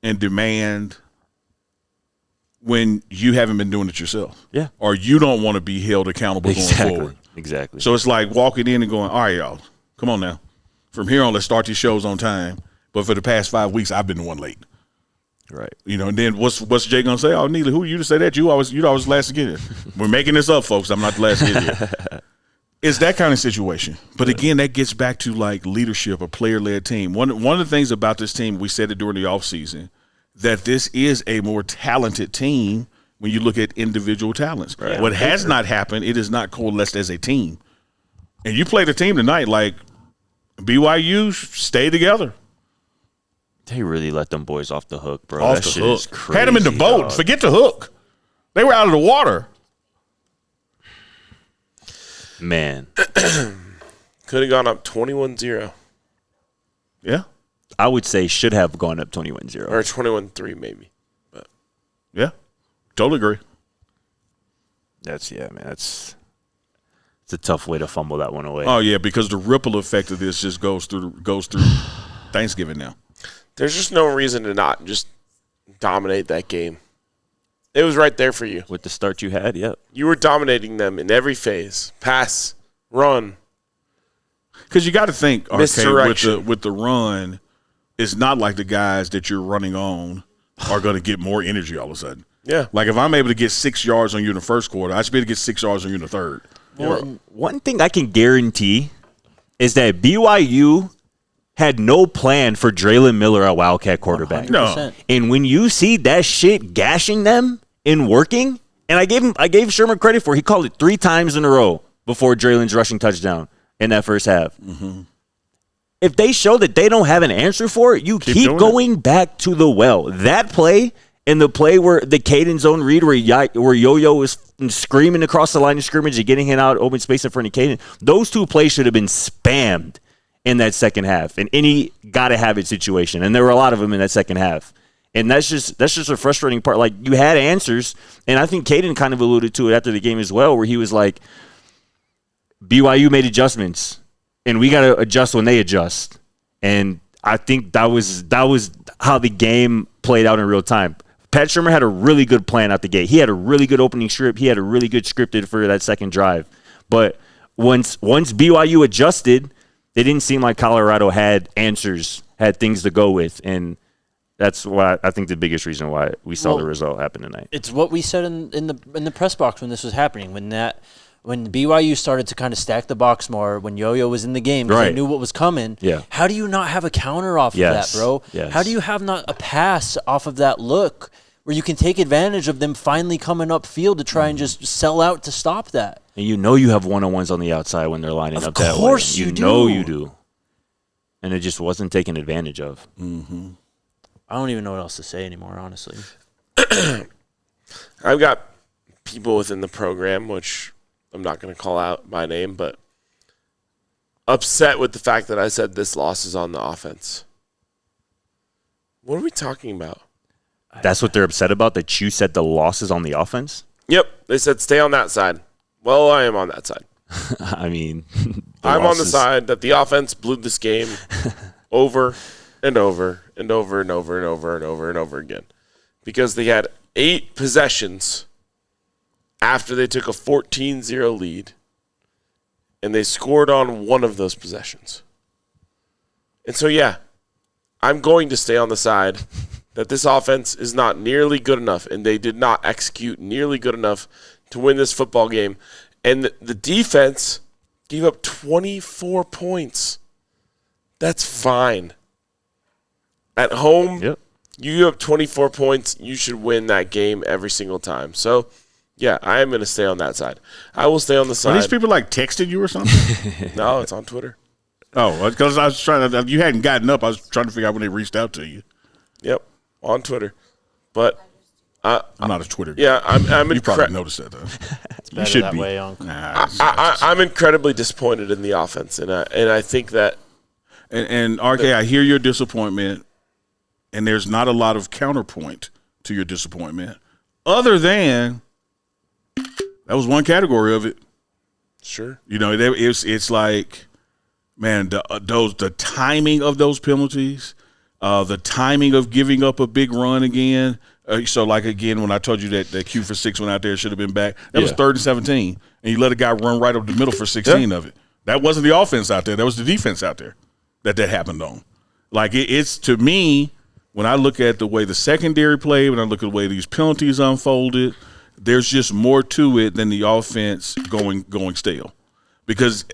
and demand when you haven't been doing it yourself. Yeah. Or you don't want to be held accountable going forward. Exactly. So it's like walking in and going, all right, y'all, come on now. From here on, let's start these shows on time. But for the past 5 weeks, I've been the one late. Right. And then what's Jay gonna say? Oh, Neely, who are you to say that? You'd always the last to get here. We're making this up, folks. I'm not the last to get here. It's that kind of situation. But again, that gets back to like leadership, a player-led team. One of the things about this team, we said it during the offseason, that this is a more talented team when you look at individual talents. Right. What has not happened, it is not coalesced as a team. And you played a team tonight like BYU, stay together. They really let them boys off the hook, bro. Off that the shit hook. is crazy, Had them in the boat. dog. Forget the hook. They were out of the water. Man. Could have gone up 21-0. Yeah. I would say should have gone up 21-0. Or 21-3 maybe. But yeah. Totally agree. It's a tough way to fumble that one away. Oh, yeah, because the ripple effect of this just goes through Thanksgiving now. There's just no reason to not just dominate that game. It was right there for you. With the start you had, yep. You were dominating them in every phase. Pass, run. Because you got to think, Misdirection. with the run, it's not like the guys that you're running on are going to get more energy all of a sudden. Yeah. Like if I'm able to get 6 yards on you in the first quarter, I should be able to get 6 yards on you in the third. Well, one thing I can guarantee is that BYU had no plan for Draylon Miller at Wildcat quarterback. 100%. No. And when you see that shit gashing them and working, and I gave Shurmur credit for it. He called it 3 times in a row before Draylon's rushing touchdown in that first half. Mm-hmm. If they show that they don't have an answer for it, you keep going back to the well. That play and the play where the Kaidon zone read where Yo-Yo was screaming across the line of scrimmage and getting him out open space in front of Kaidon, those 2 plays should have been spammed in that second half, in any gotta-have-it situation. And there were a lot of them in that second half. And that's just a frustrating part. Like, you had answers, and I think Kaidon kind of alluded to it after the game as well, where he was like, BYU made adjustments, and we got to adjust when they adjust. And I think that was how the game played out in real time. Pat Shurmur had a really good plan out the gate. He had a really good opening script. He had a really good scripted for that second drive. But once BYU adjusted, it didn't seem like Colorado had answers, had things to go with. And that's why I think the biggest reason why we saw the result happen tonight. It's what we said in the press box when this was happening, when BYU started to kind of stack the box more, when Yo-Yo was in the game because they knew what was coming. Yeah. How do you not have a counter off of that, bro? Yes. How do you have not a pass off of that look where you can take advantage of them finally coming up field to try and just sell out to stop that? And you have one-on-ones on the outside when they're lining up that way. Of course you do. You know you do. And it just wasn't taken advantage of. Mm-hmm. I don't even know what else to say anymore, honestly. I've got people within the program, which I'm not going to call out by name, but upset with the fact that I said this loss is on the offense. What are we talking about? That's what they're upset about, that you said the loss is on the offense? Yep. They said stay on that side. Well, I am on that side. I mean, I'm on the side that the offense blew this game over and over and over and over and over and over and over again. because they had 8 possessions after they took a 14-0 lead, and they scored on one of those possessions. And so, yeah, I'm going to stay on the side that this offense is not nearly good enough, and they did not execute nearly good enough to win this football game. And the defense gave up 24 points. That's fine. At home, Yep. you give up 24 points, you should win that game every single time. So, yeah, I am going to stay on that side. I will stay on the Are side. these people like texted you or something? No, it's on Twitter. Oh, because I was trying to. You hadn't gotten up. I was trying to figure out when they reached out to you. Yep, on Twitter. But I'm not a Twitter guy. yeah, I'm You probably noticed that though. It's better should that be. way, Uncle. I'm incredibly disappointed in the offense, and I think that And RK, I hear your disappointment, and there's not a lot of counterpoint to your disappointment, other than that was one category of it. sure. You know, it's like, man, the timing of those penalties, the timing of giving up a big run again. So, like, again, when I told you that Q for 6 went out there, should have been back. That was 3rd and 17, and you let a guy run right up the middle for 16 of it. That wasn't the offense out there. That was the defense out there that happened on. Like, it's, to me, when I look at the way the secondary played, when I look at the way these penalties unfolded, there's just more to it than the offense going stale. Because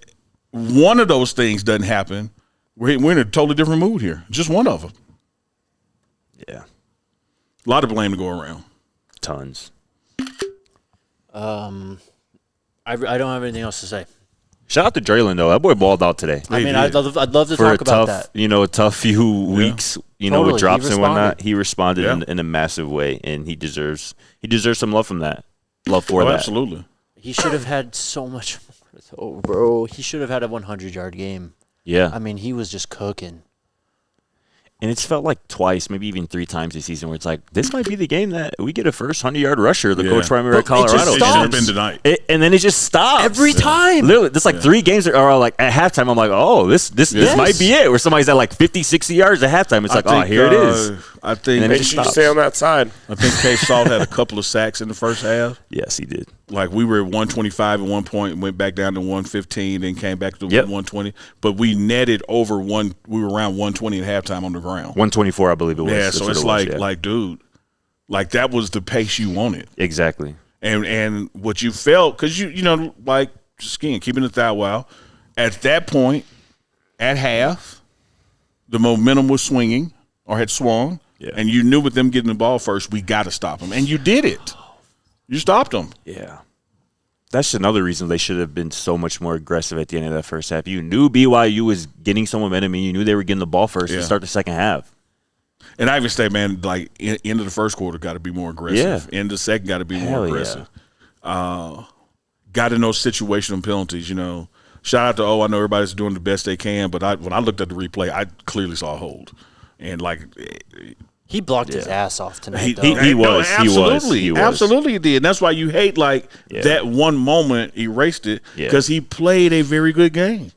one of those things doesn't happen, we're in a totally different mood here. Just one of them. Yeah. A lot of blame to go around. Tons. I don't have anything else to say. Shout out to Draylon, though. That boy balled out today. I mean, I'd love to For talk a about tough, that. a tough few weeks, Totally. with drops He and whatnot. responded. He responded Yeah. in a massive way, and he deserves some love from that. Love for that. Absolutely. He should have had so much more, bro. He should have had a 100-yard game. Yeah. I mean, he was just cooking. And it's felt like twice, maybe even 3 times this season where it's like, this might be the game that we get a first 100-yard rusher, the Yeah. coach primary at But it just Colorado. It should have stops. been tonight. And then it just stops. Every time. Literally, there's like 3 games that are like at halftime. I'm like, oh, this might be it. Where somebody's at like 50, 60 yards at halftime. It's like, oh, here it is. I think And then Make it sure you stops. stay on that side. Case Salt had a couple of sacks in the first half. Yes, he did. Like, we were at 125 at one point and went back down to 115, then came back to Yep. 120. But we netted over one. We were around 120 at halftime on the ground. 124, I believe it was. Yeah, That's so what it's it was, yeah. like, dude, like that was the pace you wanted. Exactly. And what you felt, because you know, like, just again, keeping it that while, at that point, at half, the momentum was swinging or had swung, and you knew with them getting the ball first, we got to stop them. And you did it. You stopped them. Yeah. That's another reason they should have been so much more aggressive at the end of that first half. You knew BYU was getting some momentum, and you knew they were getting the ball first to start the second half. And I even say, man, like, end of the first quarter got to be more aggressive. End of the second got to be more aggressive. Got to know situational penalties, you know. Shout out to I know everybody's doing the best they can, but when I looked at the replay, I clearly saw a hold. And, like, He blocked his ass off tonight, He though. was. Absolutely. He was. Absolutely he did. And that's why you hate, like, that one moment erased it, because he played a very good game.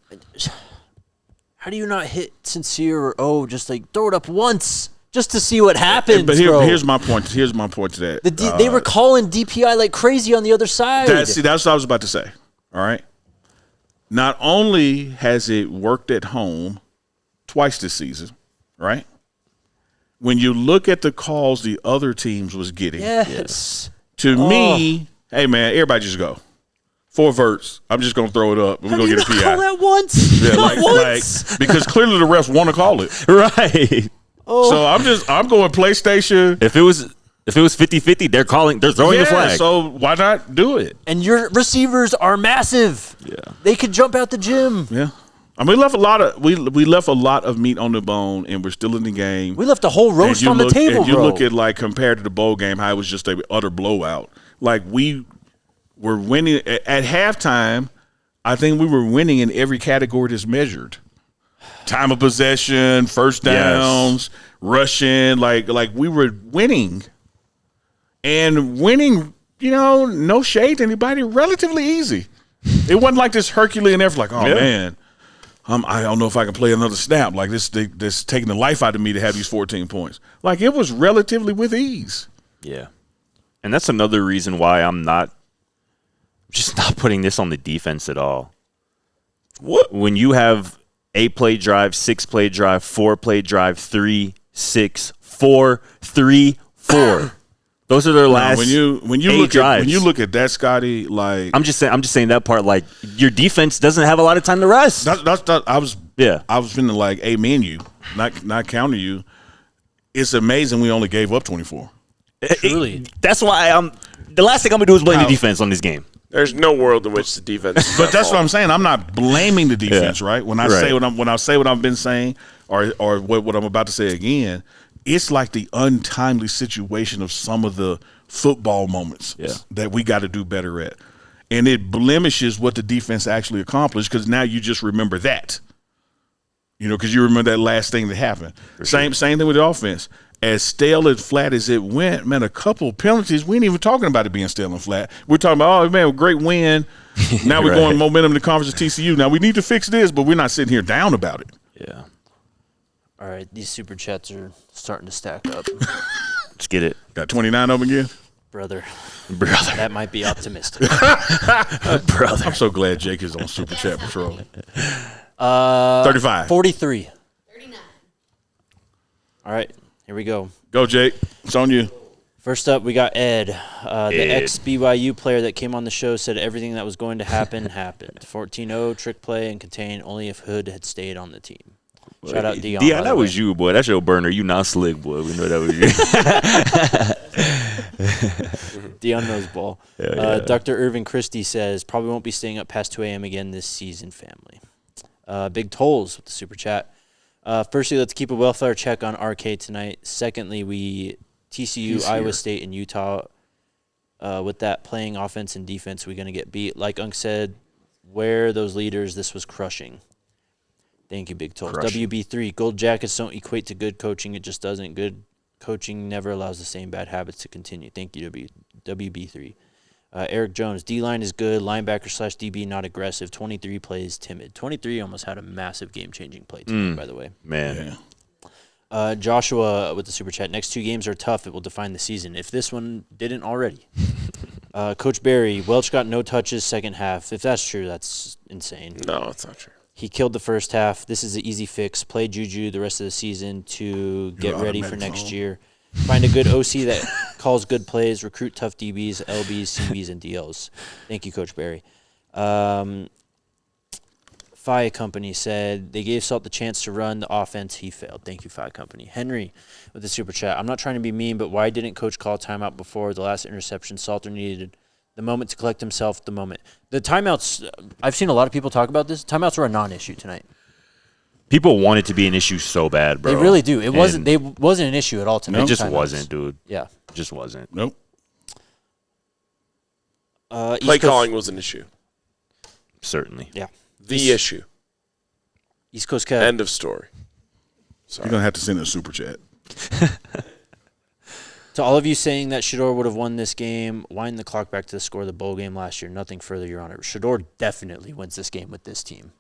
How do you not hit Sincere or just like throw it up once just to see what happens, But bro? here's my point. Here's my point to that. They were calling DPI like crazy on the other side. That's what I was about to say. All right. Not only has it worked at home twice this season, right? When you look at the calls the other teams was getting, Yes. to me, hey man, everybody just go. 4 verts. I'm just gonna throw it up. We're gonna get a PI. Call that once. Yeah, Not once. like because clearly the refs want to call it. Right. So I'm going PlayStation. If it was 50-50, they're throwing the flag. So why not do it? And your receivers are massive. Yeah. They could jump out the gym. Yeah. I mean, we left a lot of meat on the bone, and we're still in the game. We left a whole roast on the table, and you bro. look at, like, compared to the bowl game, how it was just a utter blowout. Like, we were winning at halftime. I think we were winning in every category that's measured: time of possession, first downs, rushing. Like we were winning, and winning. You know, no shade to anybody. Relatively easy. It wasn't like this Herculean effort. Like, oh man. I don't know if I can play another snap. Like, this taking the life out of me to have these 14 points. Like, it was relatively with ease. Yeah. And that's another reason why I'm just not putting this on the defense at all. What? When you have 8-play drive, 6-play drive, 4-play drive, 3, 6, 4, 3, 4. Those are their last when you eight drives. When you look at that, Scotty, like I'm just saying that part. Like your defense doesn't have a lot of time to rest. I was finna like amen you, not counter you. It's amazing we only gave up 24. Truly. That's why the last thing I'm gonna do is blame the defense on this game. There's no world in which the defense. But that's what I'm saying. I'm not blaming the defense, right? When I say what I've been saying, or what I'm about to say again, it's like the untimely situation of some of the football moments that we got to do better at, and it blemishes what the defense actually accomplished because now you just remember that, because you remember that last thing that happened. Same thing with the offense. As stale and flat as it went, man, a couple of penalties. We ain't even talking about it being stale and flat. We're talking about, oh, man, great win. Now we're going momentum in the conference of TCU. Now we need to fix this, but we're not sitting here down about it. Yeah. All right, these super chats are starting to stack up. Let's get it. Got 29 of them again? Brother. That might be optimistic. Brother. I'm so glad Jake is on Super Chat Patrol. 35. 43. 39. All right. Here we go. Go, Jake. It's on you. First up, we got Ed. The ex-BYU player that came on the show said everything that was going to happen happened. 14-0, trick play, and contain only if Hood had stayed on the team. Shout out Dion. Dion, that was you, boy. That's your burner. You not slick, boy. We know that was you. Dion knows ball. Yeah. Dr. Irvin Christie says, probably won't be staying up past 2 a.m. again this season, family. Big Tolls with the super chat. Firstly, let's keep a welfare check on RK tonight. Secondly, TCU, Iowa State, and Utah. With that playing offense and defense, we're going to get beat. Like Unk said, where are those leaders? This was crushing. Thank you, Big Tolls. WB3, gold jackets don't equate to good coaching. It just doesn't. Good coaching never allows the same bad habits to continue. Thank you, WB3. Eric Jones, D-line is good. Linebacker/DB not aggressive. 23 plays timid. 23 almost had a massive game-changing play tonight, by the way. Man. Yeah. Joshua with the super chat. Next 2 games are tough. It will define the season. If this one didn't already. Coach Barry, Welch got no touches second half. If that's true, that's insane. No, it's not true. He killed the first half. This is an easy fix. Play Juju the rest of the season to get ready for next year. Find a good OC that calls good plays. Recruit tough DBs, LBs, CBs, and DLs. Thank you, Coach Barry. Fi Company said they gave Salt the chance to run the offense. He failed. Thank you, Fi Company. Henry with the super chat. I'm not trying to be mean, but why didn't Coach call timeout before the last interception? Salter needed the moment to collect himself, the moment. The timeouts, I've seen a lot of people talk about this. Timeouts were a non-issue tonight. People want it to be an issue so bad, bro. They really do. It wasn't an issue at all tonight. It just wasn't, dude. Yeah. It just wasn't. Nope. Play calling was an issue. Certainly. Yeah. The issue. East Coast Kev. End of story. Sorry. You're going to have to send a Super Chat. To all of you saying that Shador would have won this game, wind the clock back to the score of the bowl game last year. Nothing further, Your Honor. Shador definitely wins this game with this team.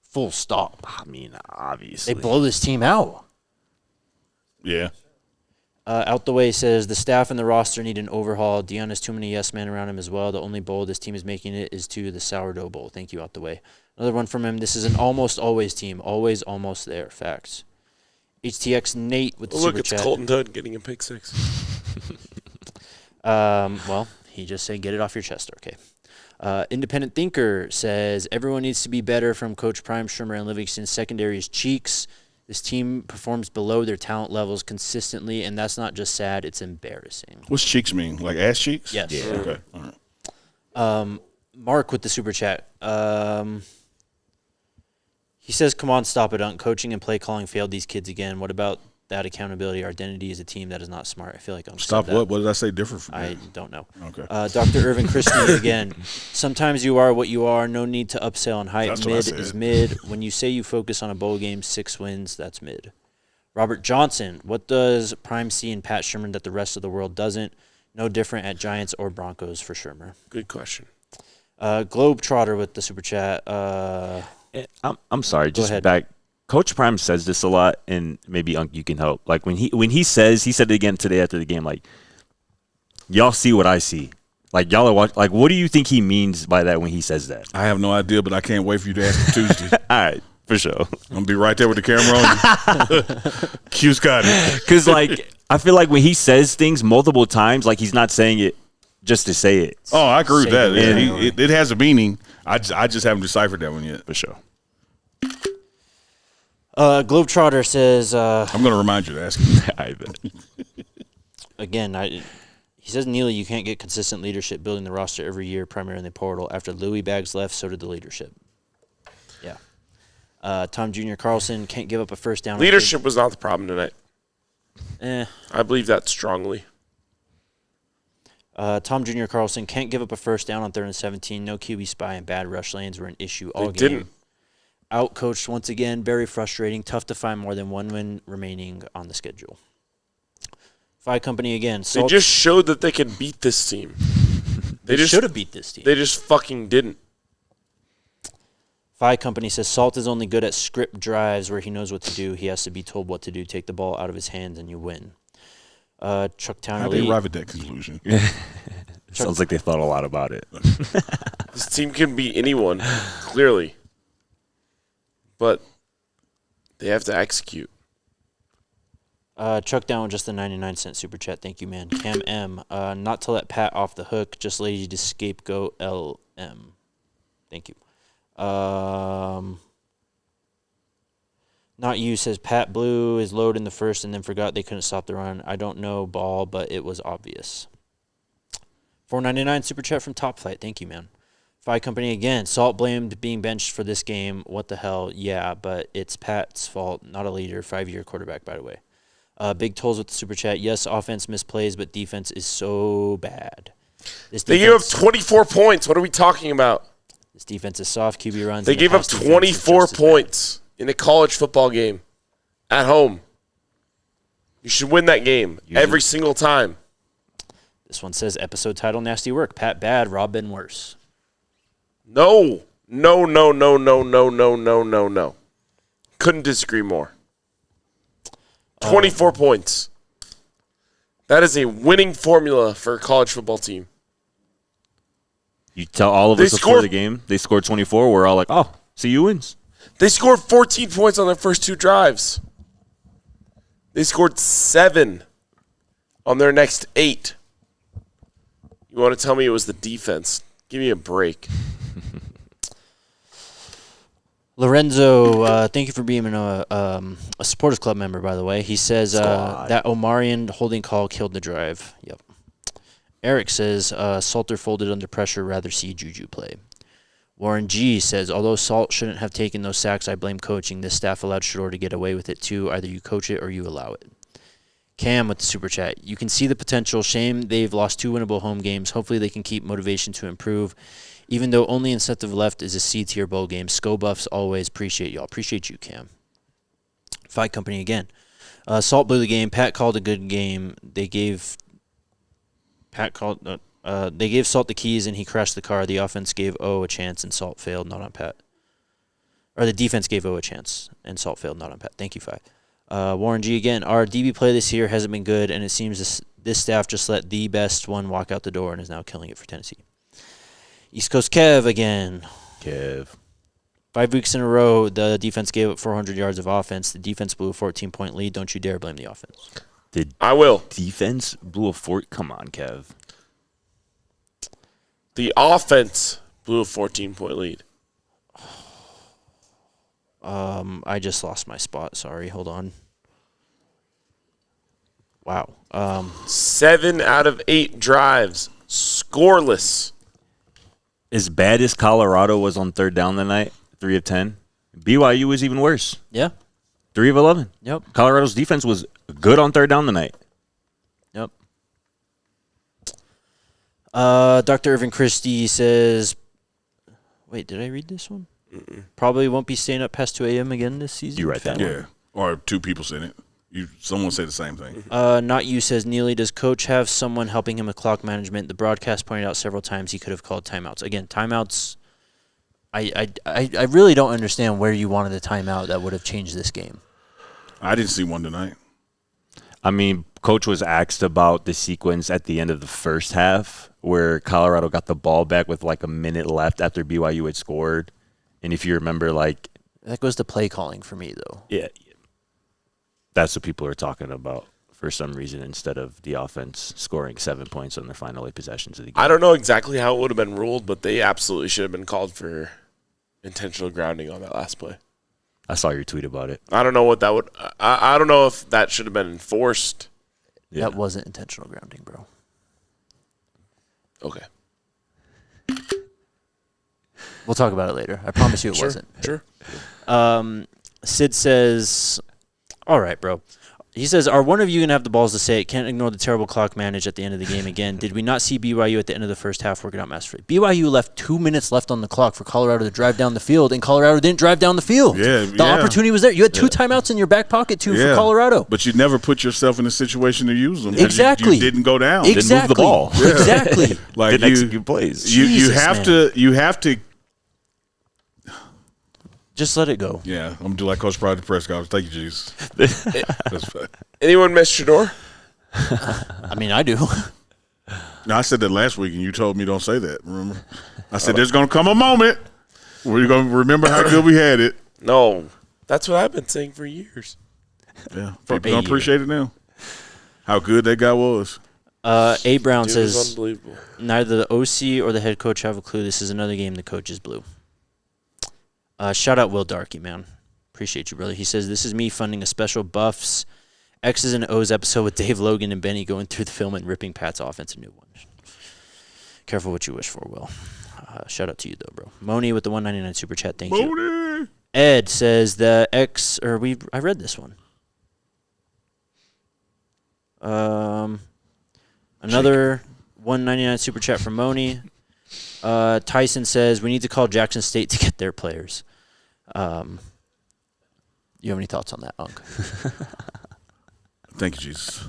Full stop. I mean, obviously. They blow this team out. Yeah. Out the way says the staff and the roster need an overhaul. Dion has too many yes men around him as well. The only bowl this team is making it is to the sourdough bowl. Thank you, out the way. Another one from him. This is an almost always team. Always almost there. Facts. HTX Nate with the super chat. Look, it's Colton Hood getting a pick 6. Well, he just said get it off your chest. Okay. Independent Thinker says everyone needs to be better from Coach Prime, Shurmur, and Livingston. Secondary is cheeks. This team performs below their talent levels consistently, and that's not just sad, it's embarrassing. What's cheeks mean? Like ass cheeks? Yes. Yeah. Okay. All right. Mark with the super chat. He says, come on, stop it, Unk. Coaching and play calling failed these kids again. What about that accountability? Our identity is a team that is not smart. I feel like Unk Stop said that. what? What did I say different from I that? don't know. Okay. Dr. Irvin Christie again. Sometimes you are what you are. No need to upsell and hype. That's what I Mid said. is mid. When you say you focus on a bowl game, 6 wins, that's mid. Robert Johnson. What does Prime see in Pat Shurmur that the rest of the world doesn't? No different at Giants or Broncos for Shurmur. Good question. Globetrotter with the super chat. I'm sorry. Just ahead. back. Coach Prime says this a lot, and maybe Unk, you can help. Like when he said it again today after the game. Like y'all see what I see. Like, y'all are watching. Like, what do you think he means by that when he says that? I have no idea, but I can't wait for you to ask him Tuesday. All right, for sure. I'm going to be right there with the camera on you. Q Scotty. Because, like, I feel like when he says things multiple times, like, he's not saying it just to say it. Oh, I agree with that. Yeah. It has a meaning. I just haven't deciphered that one yet. For sure. Globetrotter says, I'm going to remind you to ask him. I bet. again, he says, Neely, you can't get consistent leadership building the roster every year, primarily in the portal. After Louis Bags left, so did the leadership. Yeah. Tom Jr. Carlson can't give up a first down. Leadership was not the problem tonight. Eh. I believe that strongly. Tom Jr. Carlson can't give up a first down on 3rd and 17. No QB spy and bad rush lanes were an issue all game. Didn't. Outcoached once again. Very frustrating. Tough to find more than one win remaining on the schedule. Phi Company again. They just showed that they could beat this team. They should have beat this team. They just fucking didn't. Phi Company says Salt is only good at script drives where he knows what to do. He has to be told what to do. Take the ball out of his hands and you win. Chucktown How Elite. they arrive at that conclusion? Sounds like they thought a lot about it. This team can beat anyone, clearly. But they have to execute. Chuck down with just the 99-cent super chat. Thank you, man. Cam M. Not to let Pat off the hook, just lazy to scapegoat LM. Thank you. Not you says Pat blew his load in the first and then forgot they couldn't stop the run. I don't know ball, but it was obvious. $4.99 super chat from Top Flight. Thank you, man. Phi Company again. Salt blamed being benched for this game. What the hell? Yeah, but it's Pat's fault, not a leader. 5-year quarterback, by the way. Big Tolls with the super chat. Yes, offense misplays, but defense is so bad. They gave up 24 points. What are we talking about? This defense is soft. QB runs. They gave up 24 points in a college football game at home. You should win that game every single time. This one says episode title Nasty Work. Pat bad, Rob been worse. No. Couldn't disagree more. 24 points. That is a winning formula for a college football team. You tell all of us before the game, they scored 24. We're all like, oh, CU wins. They scored 14 points on their first 2 drives. They scored 7 on their next 8. You want to tell me it was the defense? Give me a break. Lorenzo, thank you for being a supporters club member, by the way. He says that Omarion holding call killed the drive. Yep. Eric says Salter folded under pressure, rather see Juju play. Warren G says, although Salt shouldn't have taken those sacks, I blame coaching. This staff allowed Shurmur to get away with it too. Either you coach it or you allow it. Cam with the super chat. You can see the potential. Shame they've lost 2 winnable home games. Hopefully they can keep motivation to improve. Even though only incentive left is a C-tier bowl game. Sco Buffs always appreciate y'all. Appreciate you, Cam. Fight Company again. Salt blew the game. Pat called a good game. They gave Salt the keys and he crashed the car. The offense gave O a chance and Salt failed, not on Pat. Or the defense gave O a chance and Salt failed, not on Pat. Thank you, Five. Warren G again. Our DB play this year hasn't been good, and it seems this staff just let the best one walk out the door and is now killing it for Tennessee. East Coast Kev again. 5 weeks in a row, the defense gave up 400 yards of offense. The defense blew a 14-point lead. Don't you dare blame the offense. I will. Defense blew a fort. Come on, Kev. The offense blew a 14-point lead. I just lost my spot. Sorry. Hold on. Wow. 7 out of 8 drives. Scoreless. As bad as Colorado was on 3rd down tonight, 3 of 10, BYU was even worse. Yeah. 3 of 11. Yep. Colorado's defense was good on 3rd down tonight. Yep. Dr. Irvin Christie says, wait, did I read this one? Probably won't be staying up past 2 a.m. again this season. You read that one. Yeah, or 2 people said it. Someone say the same thing. Not you says, Neely, does coach have someone helping him with clock management? The broadcast pointed out several times he could have called timeouts. Again, timeouts, I really don't understand where you wanted a timeout that would have changed this game. I didn't see one tonight. I mean, Coach was asked about the sequence at the end of the first half where Colorado got the ball back with like a minute left after BYU had scored. And if you remember, like... That goes to play calling for me, though. Yeah. That's what people are talking about for some reason instead of the offense scoring 7 points on their final 8 possessions of the game. I don't know exactly how it would have been ruled, but they absolutely should have been called for intentional grounding on that last play. I saw your tweet about it. I don't know what that would. I don't know if that should have been enforced. Yeah. That wasn't intentional grounding, bro. Okay. We'll talk about it later. I promise you it wasn't. Sure. Sid says, all right, bro. He says, are one of you going to have the balls to say it? Can't ignore the terrible clock managed at the end of the game again. Did we not see BYU at the end of the first half working out masterfully? BYU left 2 minutes left on the clock for Colorado to drive down the field, and Colorado didn't drive down the field. The opportunity was there. You had 2 timeouts in your back pocket, too, for Colorado. But you never put yourself in a situation to use them. Exactly. You didn't go down. Exactly. Didn't move the ball. Exactly. Like didn't execute plays. You have to. Just let it go. Yeah, I'm going to do like Coach Pride at the press conference. Thank you, Jesus. That's fine. Anyone miss Shador? I mean, I do. No, I said that last week, and you told me don't say that. Remember? I said there's going to come a moment where you're going to remember how good we had it. No, that's what I've been saying for years. Yeah, people don't appreciate it now. How good that guy was. A. Brown Dude, says, was unbelievable. neither the OC or the head coach have a clue. This is another game the coach is blue. Shout out Will Darkey, man. Appreciate you, brother. He says, this is me funding a special Buffs X's and O's episode with Dave Logan and Benny going through the film and ripping Pat's offense a new one. Careful what you wish for, Will. Shout out to you, though, bro. Moni with the $1.99 super chat. Thank you. Ed says I read this one. Another $1.99 super chat from Moni. Tyson says, we need to call Jackson State to get their players. You have any thoughts on that, Unc? Thank you, Jesus.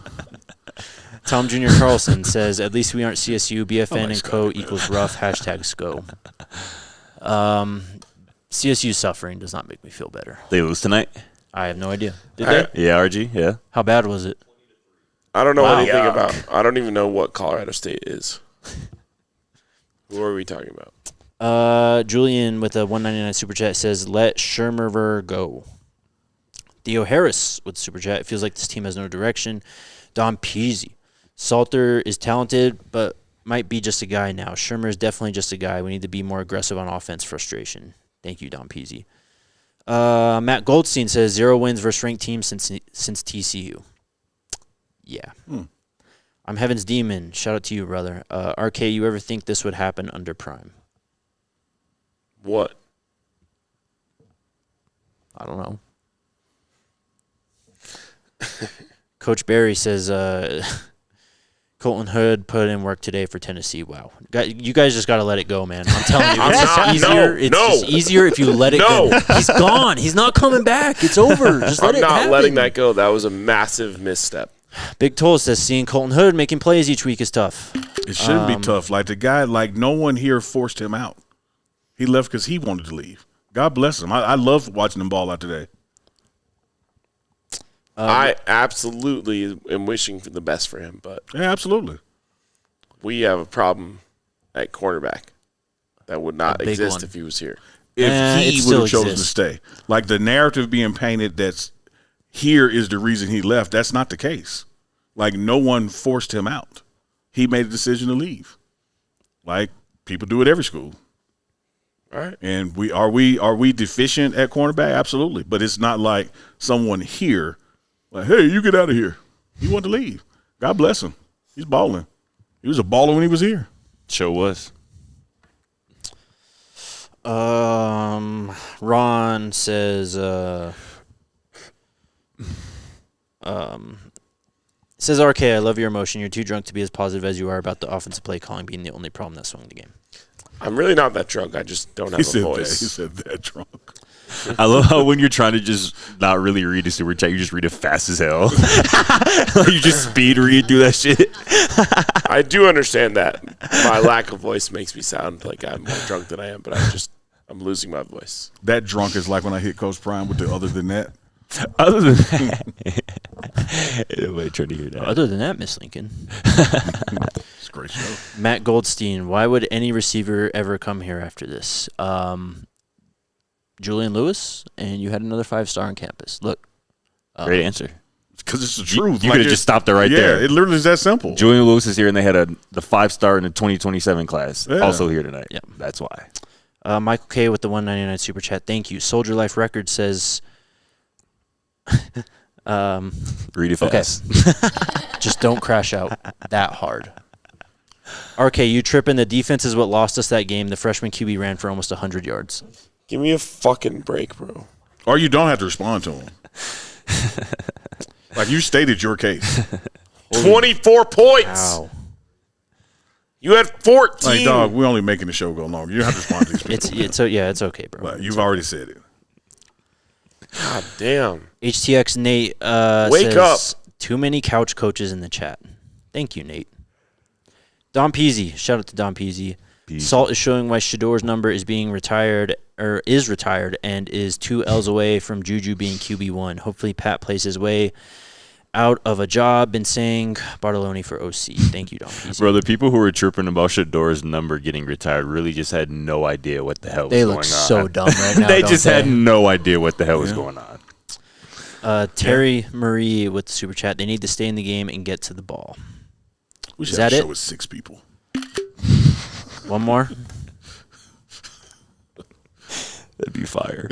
Tom Jr. Carlson says, at least we aren't CSU, BFN, and co equals rough, hashtag SCO. CSU suffering does not make me feel better. They lose tonight? I have no idea. Did they? Yeah, RG, yeah. How bad was it? I don't know anything about. I don't even know what Colorado State is. Who are we talking about? Julian with a $1.99 super chat says, let Shurmur go. Theo Harris with the super chat. It feels like this team has no direction. Don Peasy. Salter is talented, but might be just a guy now. Shurmur is definitely just a guy. We need to be more aggressive on offense. Frustration. Thank you, Don Peasy. Matt Goldstein says 0 wins versus ranked teams since TCU. Yeah. I'm Heaven's Demon. Shout out to you, brother. RK, you ever think this would happen under Prime? What? I don't know. Coach Barry says Colton Hood put in work today for Tennessee. Wow. You guys just got to let it go, man. I'm telling you. It's just easier. It's just easier if you let it go. He's gone. He's not coming back. It's over. Just let it happen. I'm not letting that go. That was a massive misstep. Big Toll says seeing Colton Hood making plays each week is tough. It shouldn't be tough. Like the guy, no one here forced him out. He left because he wanted to leave. God bless him. I love watching him ball out today. I absolutely am wishing for the best for him, but yeah, absolutely. We have a problem at cornerback that would not exist if he was here. If he would have chosen to stay. Like the narrative being painted that's here is the reason he left, that's not the case. Like no one forced him out. He made a decision to leave. Like people do at every school. All right. And are we deficient at cornerback? Absolutely. But it's not like someone here like, hey, you get out of here. He wanted to leave. God bless him. He's balling. He was a baller when he was here. Sure was. Ron says says RK, I love your emotion. You're too drunk to be as positive as you are about the offensive play calling being the only problem that swung the game. I'm really not that drunk. I just don't have a voice. He said that drunk. I love how when you're trying to just not really read a super chat, you just read it fast as hell. You just speed read through that shit. I do understand that. My lack of voice makes me sound like I'm more drunk than I am, but I'm losing my voice. That drunk is like when I hit Coach Prime with the other than that. Other than that. Nobody trying to hear that. Other than that, Miss Lincoln. It's a great show. Matt Goldstein, why would any receiver ever come here after this? Julian Lewis, and you had another 5-star on campus. Look. Great answer. Because it's the truth. You could have just stopped it right there. Yeah, it literally is that simple. Julian Lewis is here, and they had the 5-star in the 2027 class also here tonight. Yep. That's why. Michael K. with the 199 super chat. Thank you. Soldier Life Record says. Read it fast. Okay. Just don't crash out that hard. RK, you tripping. The defense is what lost us that game. The freshman QB ran for almost 100 yards. Give me a fucking break, bro. Or you don't have to respond to him. Like you stated your case. 24 points. Wow. You had 14. Like, dog, we're only making the show go longer. You don't have to respond to these people. It's okay, bro. But you've already said it. God damn. HTX Nate Wake says, up. Too many couch coaches in the chat. Thank you, Nate. Don Peasy. Shout out to Don Peasy. Salt is showing why Shador's number is being retired and is 2 L's away from Juju being QB1. Hopefully Pat plays his way out of a job. Been saying Bartoloni for OC. Thank you, Don Peasy. Bro, the people who were chirping about Shador's number getting retired really just had no idea what the hell was going on. They look so dumb right now. They just had no idea what the hell was going on. Terry Marie with the super chat. They need to stay in the game and get to the ball. We should Is have that a show it? with 6 people. One more? That'd be fire.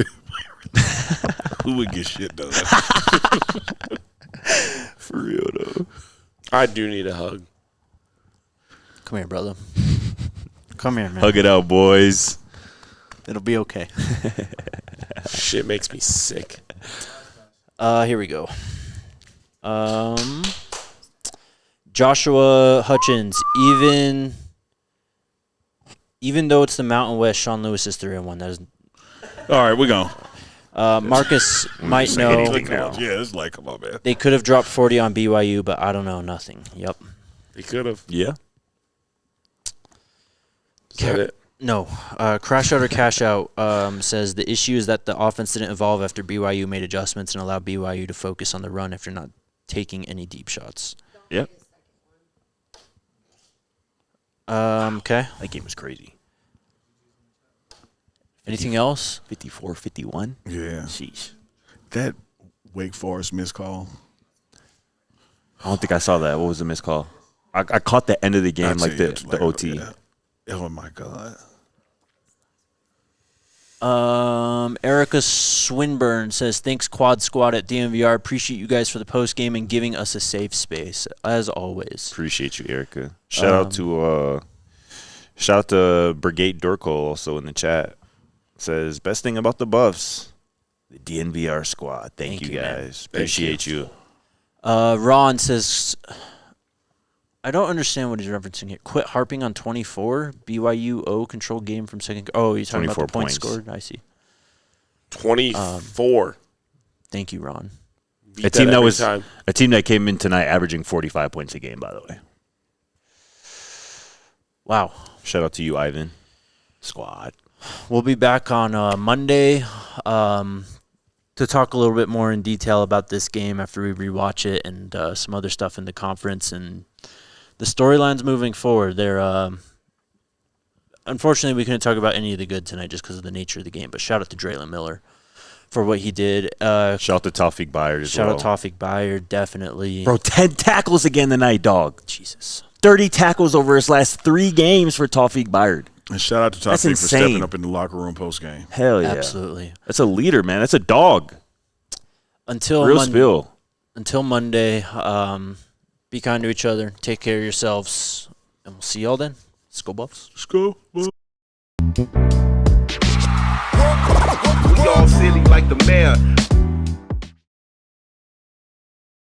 Who would get shit done? For real, though. I do need a hug. Come here, brother. Come here, man. Hug it out, boys. It'll be okay. Shit makes me sick. Here we go. Joshua Hutchins. Even though it's the Mountain West, Sean Lewis is 3-1. That is. All right, we're going. Marcus might know. Yeah, it's like, come on, man. They could have dropped 40 on BYU, but I don't know. Nothing. Yep. They could have. Yeah. Is that it? No. Crash out or cash out says the issue is that the offense didn't evolve after BYU made adjustments and allowed BYU to focus on the run after not taking any deep shots. Yep. Okay. That game was crazy. Anything else? 54-51? Yeah. Sheesh. That Wake Forest missed call. I don't think I saw that. What was the missed call? I caught the end of the game, like the OT. Yeah. Oh, my God. Erica Swinburne says, thanks, Quad Squad at DNVR. Appreciate you guys for the post game and giving us a safe space, as always. Appreciate you, Erica. Shout out to Brigade Dorco also in the chat. Says, best thing about the Buffs, the DNVR squad. Thank you guys. Appreciate you. Ron says, I don't understand what he's referencing here. Quit harping on 24. BYU O control game from second. Oh, you're talking about the points scored? I see. 24. Thank you, Ron. A team that came in tonight averaging 45 points a game, by the way. Wow. Shout out to you, Ivan. Squad. We'll be back on Monday to talk a little bit more in detail about this game after we rewatch it and some other stuff in the conference and the storylines moving forward. They're unfortunately we couldn't talk about any of the good tonight just because of the nature of the game. But shout out to Draylon Miller for what he did. Shout out to Tawfiq Byard as well. Shout out to Tawfiq Byard, definitely. Bro, 10 tackles again tonight, dog. Jesus. 30 tackles over his last 3 games for Tawfiq Byard. And shout out to Tawfiq for stepping up in the locker room post game. Hell yeah. Absolutely. That's a leader, man. That's a dog. Until spill. Until Monday, be kind to each other. Take care of yourselves. And we'll see y'all then. Let's go, Buffs. Let's go. We all silly like the mayor.